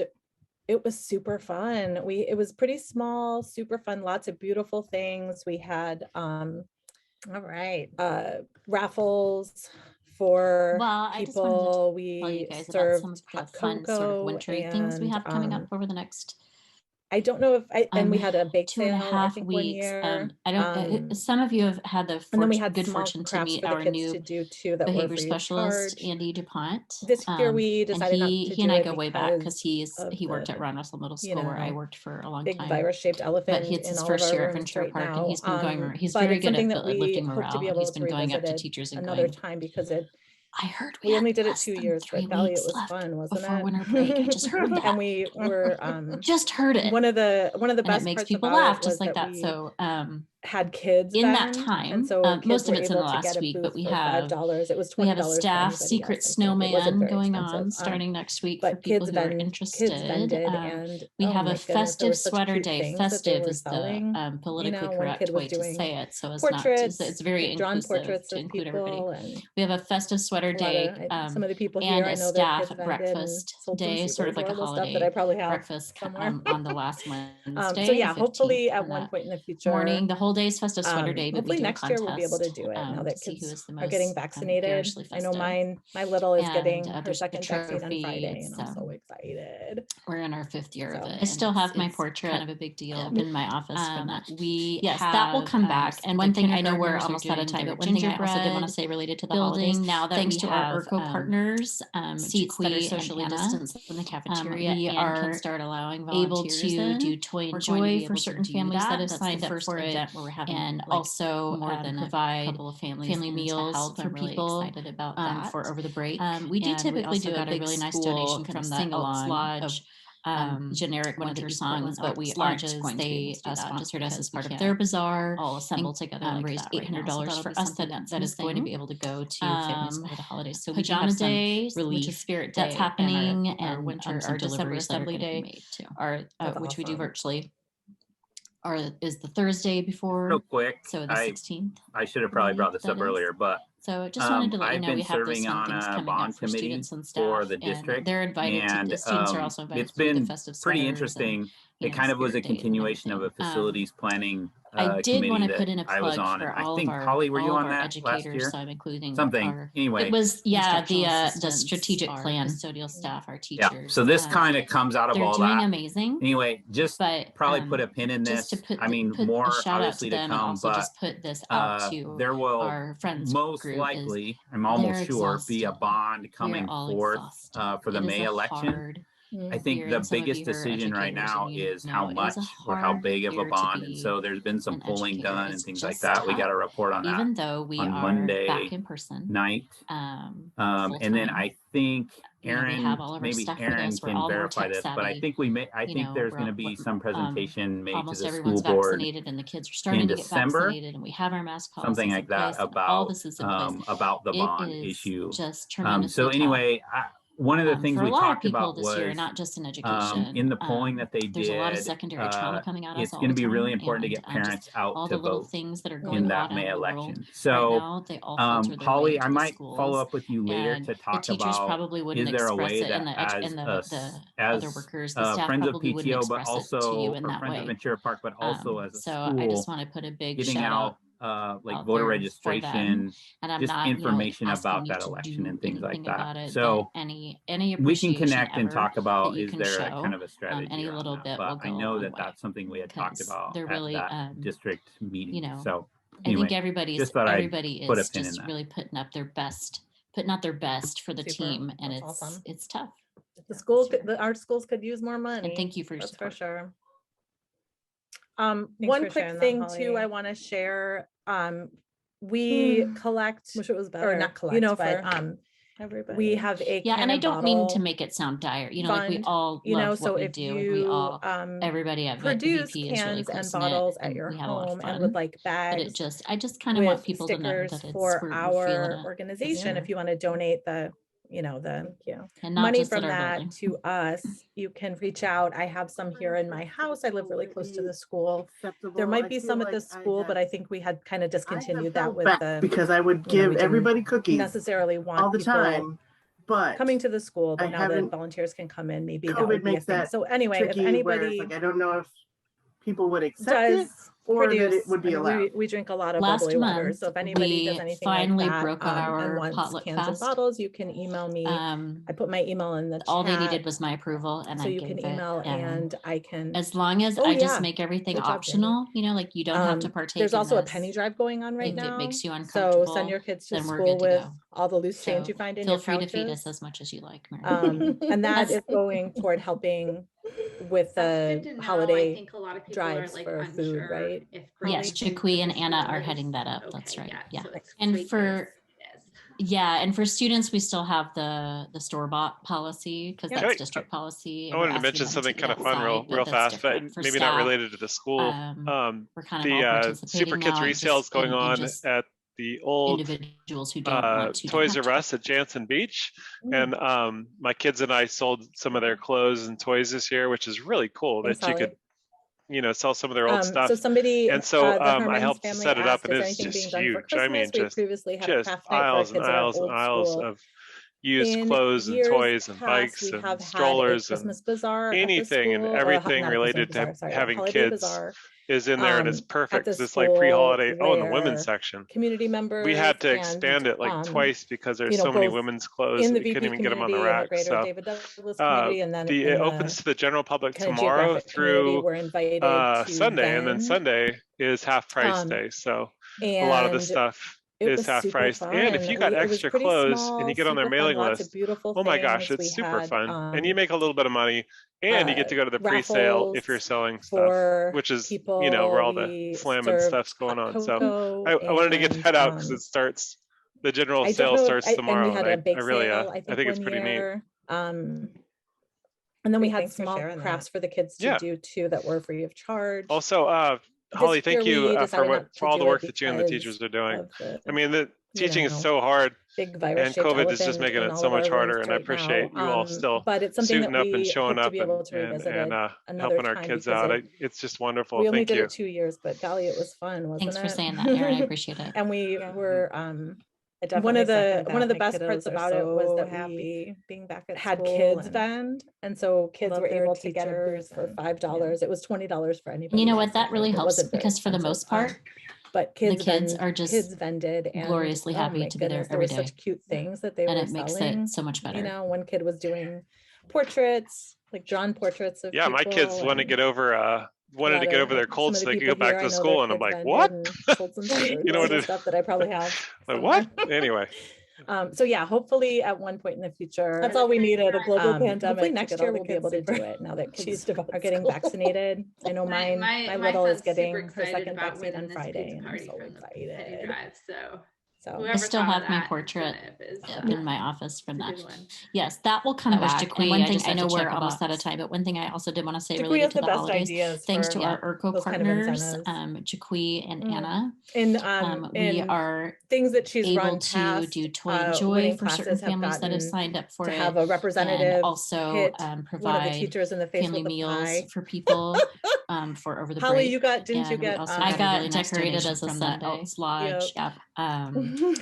it was super fun. It was pretty small, super fun, lots of beautiful things. We had all right, raffles for I just wanted to people. tell you We guys about served some of the hot fun sort of cocoa, wintry things we have coming up and over the next I don't know if and we had a bake 2.5 sale, I think, 1 weeks. year. I don't. Some of you have had the And then we had good small fortune to crafts meet for the our kids new to do too, that were behavior free of specialist, charge. Andy DuPont. This year we And decided not to he and do I it go way back, because of he worked the, at Ron Russell Middle you School, where I know, worked for a long big time. virus-shaped But elephant it's in his all of first our year at rooms Ventura right Park, now. and he's been going. He's But very it's good something at that we lifting hope to be morale. able He's to been going up to revisit teachers and another going, time, because I heard we only did it less 2 than years, 3 but Valley, it weeks was left fun, wasn't before it? winter break. I just heard that. And we were just heard it. one of the And best it makes parts people about laugh it just was like that that. we So had kids in that vend, time, and so kids most of were it's in the able to last get a week, booth but we for have $5. It was $20 we have a for staff anybody secret else, I think. It wasn't snowman very going expensive. on starting next week But for people kids who are kids interested. vended, and We oh have my a goodness, there were festive such sweater cute day. things that they Festive were is the selling. politically One correct kid was way to doing say it, so as portraits, not. It's very drawn inclusive portraits to of include everybody. people, and We have a festive sweater day, some of the people and here, I a know their staff kids vended and breakfast sold some day, super sort of like a adorable stuff that holiday I probably have breakfast somewhere. on the last Wednesday. So yeah, the 15th, hopefully at and one that point in the future, morning, the whole day is festive sweater day, but we hopefully do a next year we'll be able to contest, do it now to that see who kids is the are getting most vaccinated. garishly I know festive. my little is And getting her there's a second vaccine on trophy, Friday, and I'm so excited. We're in our 5th year of So it. I still have my portrait, kind of a big deal, in my office from that. Yes, that will come back. And one thing, I know we're almost out of time, but one thing I also did want to say related to the holidays, now that thanks to our ERCO partners, seats that are socially distanced in the cafeteria, we are can start allowing able to do toy and joy for certain families that have signed up for it, where we're having, and also more than provide a couple of family meals for people excited about that for over the break. We do typically do a really nice donation from the Elks Lodge generic winter songs, but we are just going to be sponsored us as part of their bazaar, all assemble together, raise $800 for us. That is going to be able to go to families over the holidays. So Pajama Day, Relief, Spirit Day, that's happening, and winter, our December Assembly Day, which we do virtually. Is the Thursday before. Real quick, so the 16th. I should have probably brought this up earlier, but so just wanted to let you know we have serving those fun on things a coming bond up for committee students and staff for the district, they're invited and the students are also invited it's to the been Festive pretty Sweaters interesting. And, it kind of was a Spirit Day and continuation of a everything. facilities planning I did want committee to put in a that I was plug on, for and I all think of our Holly, were you on our that last educators, year? so I'm including Something. Anyway, it was the assistants, strategic our plan, custodial staff, our teachers. yeah. So this kind of comes out of they're all doing that. amazing. Anyway, just But probably put a pin in just this. to put I mean, put more a shout out obviously to to them, and come, also but just put this out to there will our friends most group likely, I'm they're almost sure, be a exhausted. bond coming We're all forth exhausted. for the It is May a election. hard I think year, the and some of biggest you are decision right educators, now and you is know how it much is a or how hard big of a year to bond. And be so there's been some an polling educator. done and It's things like just that. We tough. got a report on that Even though we on are Monday back in person night. full And then time. I think You know, we Aaron, have all of our maybe stuff with Aaron us. We're can all more verify tech this, but I savvy. think we may, I You think know, there's going to be some presentation made to almost the everyone's school board vaccinated, and the kids are starting to get December, vaccinated, and we have our mask something policies like in that, place, and all about this is in place. the It bond is issue. just tremendously So anyway, one of the tough things for a we lot of talked people about this year, was not just in education. in the polling that they There's a lot of did, secondary trauma coming at us it's all going to the be really time, important to and get parents just out all to the little vote things that are in going that on May out in the election. world right So now, they all filter their way Holly, into I the might follow schools, up with you later and to the talk teachers about, probably wouldn't is there a express way it, that and the other as workers, the staff Friends of probably wouldn't PTO, but express it to you also in for that Friends of way. Ventura Park, but also as a So I just school, want to put a big getting shout out like voter there for them. registration, And I'm just not, information asking about you that to election do and things like anything that. about it, So but any we can appreciation connect and ever talk that about, you is can there a show, kind of a strategy any around little that? bit But will I go a know long that way, that's something we had talked because about they're at really, that district meeting. So I anyway, think everybody just thought I'd is put a pin in just that. really putting out their best for the Super. team, and That's it's awesome. it's tough. The school, our schools could use more money. And thank you for your That's support. for sure. One for quick sharing that, thing Holly. too, I want to share. We collect, Wish it was better. or not collect, but everybody. we have a Yeah, and I cannon don't mean to bottle make it sound dire. Like we fund, all love so what we if do, and we you all everybody at produce VP is really cans and close knit, bottles at and your we have a lot of home and fun. would like But bags I just kind of want with people to know stickers that it's for we're feeling our it. organization, Yeah. if you want to donate the And not money just from at our that building. to us, you can reach out. I have some here in my house. I live really close to the school. There might be some at the school, but I think we had kind of discontinued that with the, because I would we give didn't everybody cookies necessarily want all the people time, but coming to the school, but I now that haven't- volunteers can come in, maybe that COVID would be a makes thing. that So anyway, if tricky, where it's anybody like, I don't know if people would accept it does or that produce, it would be allowed. we drink a lot of Last bubbly water. month, So if anybody does we anything finally like that, broke and our wants potluck cans and fast. bottles, you can email me. I put my email in the chat. All they needed was my approval, and so I you gave can email it. and I can, as long as Oh, I just yeah. make everything Good job, optional, like you don't have to partake. there's also in a this. penny drive going on right If now. it makes you So uncomfortable, send your kids to then we're school good to with go. all the loose change So you find in feel your free couches. to feed us as much as you like, Mary. And that is going toward helping with That's good the to know. I holiday think a lot of people drives are like for food, unsure right? if Yes, Jaquie and Anna are heading that up. That's right. Yeah. And for and for students, we still have the store-bought policy, because that's district policy. I wanted to mention something kind of fun real fast, but maybe not related to the school. We're kind of the Super Kids resale is going on at the old individuals who don't want to Toys R Us at Jansen Beach. And my kids and I sold some of their clothes and toys this year, which is really cool. Thanks, that you Holly. could sell some of their old stuff. So somebody, and so the I helped family set it up, asked, and is it's anything just being done for huge. I mean, Christmas? We just previously had a craft night for our aisles kids and at our aisles and old aisles school. of used In clothes and years toys and past, bikes we and have strollers had a Christmas and bazaar at the anything and school, or everything not a related Christmas to bazaar, sorry, a having holiday kids bazaar, is in there, and it's at perfect the because it's like pre-holiday. school Oh, in the women's where section, community members we had to and, expand it like twice because there's so many both women's clothes in that the we couldn't VP even get them on the community and the rack. greater So David Douglas community, and then it opens to the general public kind of tomorrow geographic community, through we're invited to Sunday, and then vend. Sunday is half price day. So a lot of the And stuff it is was half super price. And if fun. you got It was extra pretty clothes and small, you get on their super fun, mailing lots of list, beautiful oh my gosh, things. it's We super had, fun. And you make a little bit of money, and you get to go to the pre-sale raffles if you're selling stuff, for which is, people. where all the We slam and served stuff's going hot on. So cocoa I wanted to get and, that out because it starts, the general I don't sale know if starts and tomorrow. we had And a bake I really, sale, I I think think it's one pretty neat. year. And then we Great, had thanks for small sharing crafts that. for the kids to Yeah. do too that were free of charge. Also, Holly, This thank year we you for decided not to all the do it work that you and the because teachers are doing. of the, I mean, the teaching is know, so hard, big virus and shaped COVID is just elephant making in it all so of our much harder. rooms And I right appreciate now. you all still But it's something suiting that up and we showing hope to up be able to and revisit another helping our time kids because out. It's just wonderful. we only Thank did you. it 2 years, but golly, it was fun, wasn't Thanks it? for saying that, Erin. I appreciate it. And we were I definitely one of the second that. My best parts kiddos are about it was so that happy being back at had school kids and vend, and so kids love were their able to get a teachers booth for and, $5. It was $20 for anybody. And you know else, what? I That really think. It helps wasn't very because for the most expensive. part, But the kids kids are just kids vended and gloriously oh happy my to be there goodness, there every were such day. cute things that they And were it makes selling. it so much better. You know, one kid was doing portraits, like drawn portraits of Yeah, my kids people, want to and get over wanted to get over their some cold of so the they could people go back here, I to know school, their and I'm kids like, vended what? and sold some t-shirts You know what and it stuff that I probably have like what? somewhere. Anyway, So yeah, hopefully at one point in the future, that's all we needed, a global pandemic. hopefully to next get year all the we'll be kids able to do super it now that kids cheesed about are getting school. vaccinated. I know my my little is son's getting super her excited second about vaccine on winning this Friday, pizza and I'm party so from the Petty excited. Drive. So So I whoever still thought have of my that portrait is up in my office from a that. good one. Yes, that will come That was back. Jaquie. And one I thing just I had know to we're check a almost out of box. time, but one thing I also did want to say Jaquie related has to the the best holidays, ideas thanks for to our ERCO those kind of partners, incentives. Jaquie and Anna, in we are things that she's able run to past, do Toy and Joy winning for certain classes have families that have gotten signed up for to it, have a and representative also hit one of the provide teachers in the face family with a meals pie. for people for over the Holly, break. you got, didn't you And we get? also I got a really nice decorated donation as a from the Sunday. Elks Lodge, Yep.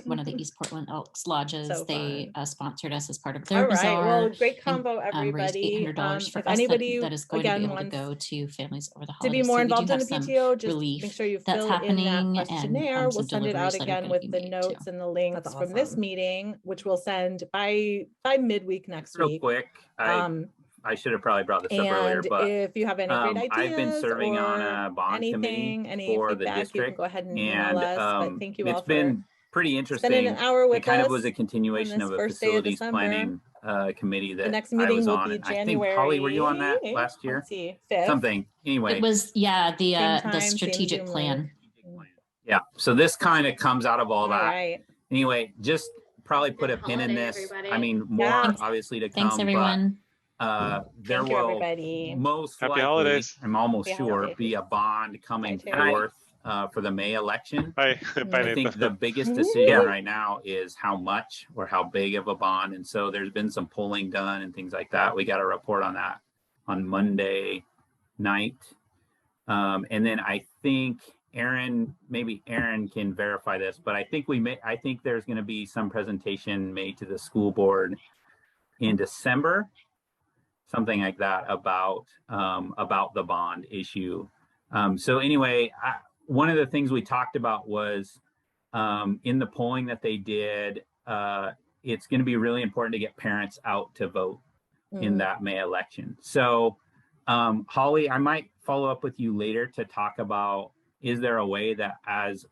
one of the East Portland Elks Lodges. So They fun. sponsored us as part of their All right, bazaar. well, great and, combo, raised everybody. $800 for If us. anybody that is going to be again able to wants go to families over the to be holidays. more So we do involved in have the some PTO, just relief make sure you that's fill in that happening, and questionnaire. some We'll send it out deliveries that are again gonna with be the made, notes too. and the links That's from this awesome. meeting, which we'll send by midweek next Real week. quick, I should have probably brought this up earlier, And but if you have any great ideas I've been serving on or a bond committee anything, any for the feedback, you can district, go ahead and email and us. But thank you all it's for been pretty spending interesting. an hour It with kind us of was a on continuation this of a first day of facilities December. planning committee The that next I meeting was will on. be And I think, Holly, were you on that last year? Let's see, 5th. Something. Anyway. It was, yeah, Same the time, same strategic Zoom plan. link. Yeah. So this kind of comes out of all that. Right. Anyway, just probably put a Good pin in holiday, this. everybody. I mean, more Yeah. obviously to Thanks, come, everyone. but there Thank you, will everybody. most Happy likely, holidays. I'm almost Happy sure, holidays. be a bond coming Bye, Terry. forth for the May election. Bye, bye, I think Nathan. the biggest decision right now is how much or how big of a bond. And so there's been some polling done and things like that. We got a report on that on Monday night. And then I think maybe Aaron can verify this, but I think there's going to be some presentation made to the school board in December, something like that, about the bond issue. So anyway, one of the things we talked about was in the polling that they did, it's going to be really important to get parents out to vote in that May election. So Holly, I might follow up with you later to talk about, is there a way that as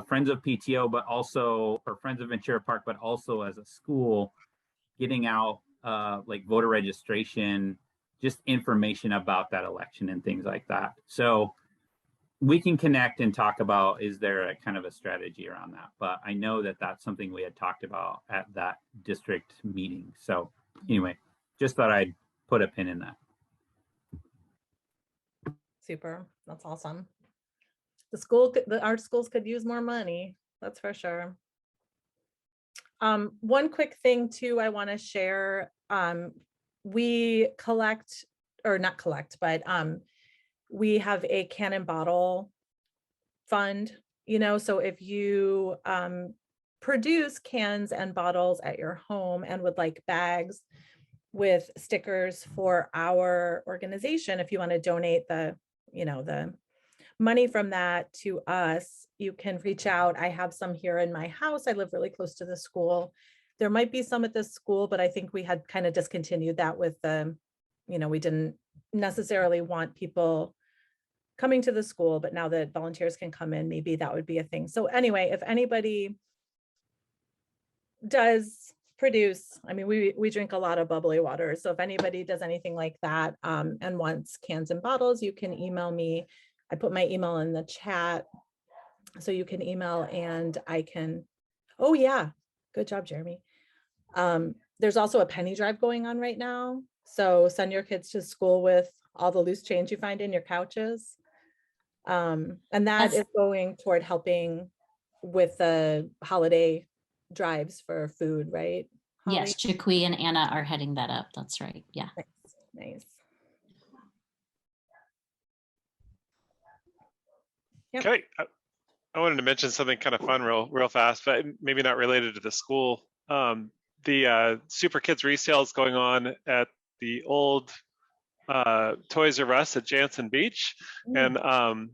Friends of PTO, but also, or Friends of Ventura Park, but also as a school, getting out like voter registration, just information about that election and things like that. So we can connect and talk about, is there a kind of a strategy around that? But I know that that's something we had talked about at that district meeting. So anyway, just thought I'd put a pin in that. Super. That's awesome. Our schools could use more money. That's for sure. One quick thing too, I want to share. We collect, or not collect, but we have a can and bottle fund, so if you produce cans and bottles at your home and would like bags with stickers for our organization, if you want to donate the money from that to us, you can reach out. I have some here in my house. I live really close to the school. There might be some at this school, but I think we had kind of discontinued that with we didn't necessarily want people coming to the school, but now that volunteers can come in, maybe that would be a thing. So anyway, if anybody does produce, I mean, we drink a lot of bubbly water. So if anybody does anything like that and wants cans and bottles, you can email me. I put my email in the chat, so you can email and I can, oh yeah, good job, Jeremy. there's also a penny drive going on right now. So send your kids to school with all the loose change you find in your couches. And that is going toward helping with the holiday drives for food, right? Holly? Yes, Jaquie and Anna are heading that up. That's right. Yeah. Nice. Yep. Okay. I wanted to mention something kind of fun real fast, but maybe not related to the school. The Super Kids resale is going on at the old Toys R Us at Jansen Beach. And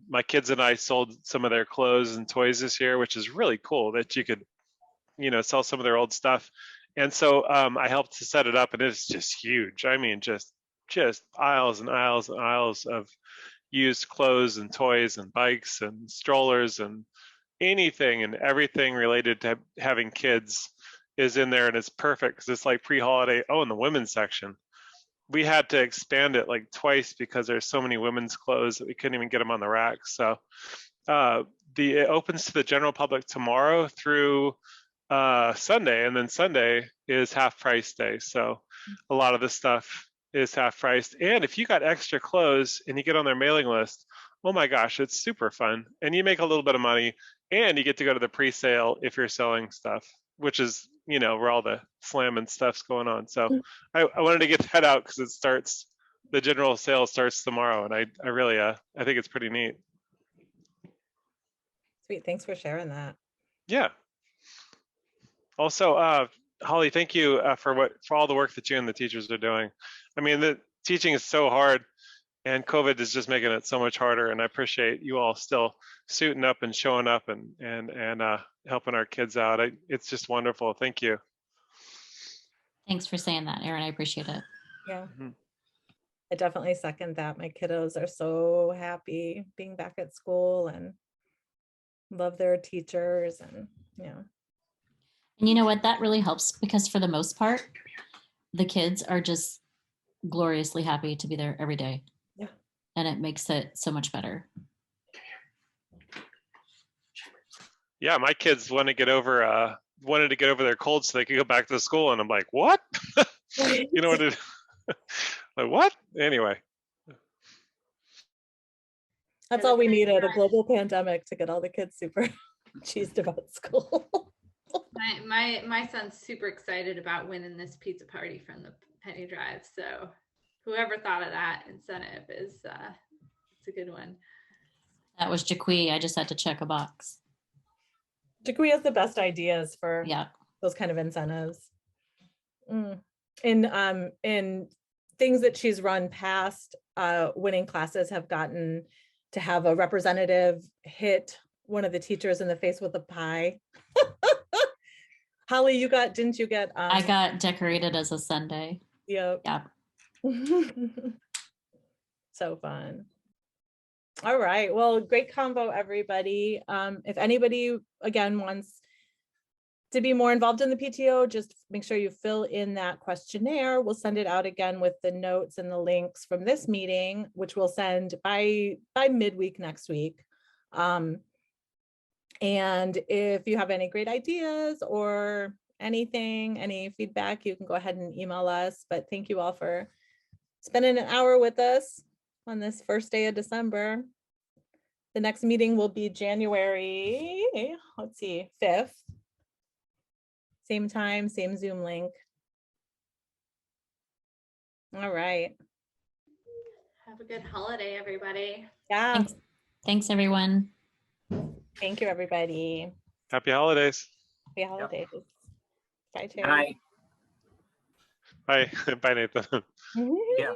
my kids and I sold some of their clothes and toys this year, which is really cool that you could, sell some of their old stuff. And so I helped to set it up, and it's just huge. I mean, just aisles and aisles and aisles of used clothes and toys and bikes and strollers and anything and everything related to having kids is in there, and it's perfect because it's like pre-holiday. Oh, in the women's section, we had to expand it like twice because there's so many women's clothes that we couldn't even get them on the rack. So it opens to the general public tomorrow through Sunday, and then Sunday is half price day. So a lot of the stuff is half priced. And if you got extra clothes and you get on their mailing list, oh my gosh, it's super fun. And you make a little bit of money, and you get to go to the pre-sale if you're selling stuff, which is, where all the slam and stuff's going on. So I wanted to get that out because the general sale starts tomorrow. And I really, I think it's pretty neat. Sweet, thanks for sharing that. Yeah. Also, Holly, thank you for all the work that you and the teachers are doing. I mean, the teaching is so hard, and COVID is just making it so much harder. And I appreciate you all still suiting up and showing up and helping our kids out. It's just wonderful. Thank you. Thanks for saying that, Erin. I appreciate it. Yeah. I definitely second that. My kiddos are so happy being back at school and love their teachers, and And you know what? That really helps because for the most part, the kids are just gloriously happy to be there every day. Yeah. And it makes it so much better. Yeah, my kids wanted to get over their cold so they could go back to school, and I'm like, what? You know what it like what? Anyway. That's all we needed, a global pandemic to get all the kids super cheesed about school. My son's super excited about winning this pizza party from the penny drive. So whoever thought of that incentive is it's a good one. That was Jaquie. I just had to check a box. Jaquie has the best ideas for those kind of incentives. In things that she's run past, winning classes have gotten to have a representative hit one of the teachers in the face with a pie. Holly, didn't you get? I got decorated as a sundae. Yep. Yeah. So fun. All right. Well, great combo, everybody. If anybody, again, wants to be more involved in the PTO, just make sure you fill in that questionnaire. We'll send it out again with the notes and the links from this meeting, which we'll send by midweek next week. And if you have any great ideas or anything, any feedback, you can go ahead and email us. But thank you all for spending an hour with us on this first day of December. The next meeting will be January, 5th. Same time, same Zoom link. All right. Have a good holiday, everybody. Yeah. Thanks everyone. Thank you, everybody. Happy holidays. Happy holidays. Bye, Terry. Bye. Bye. Bye, Nathan. Yeah.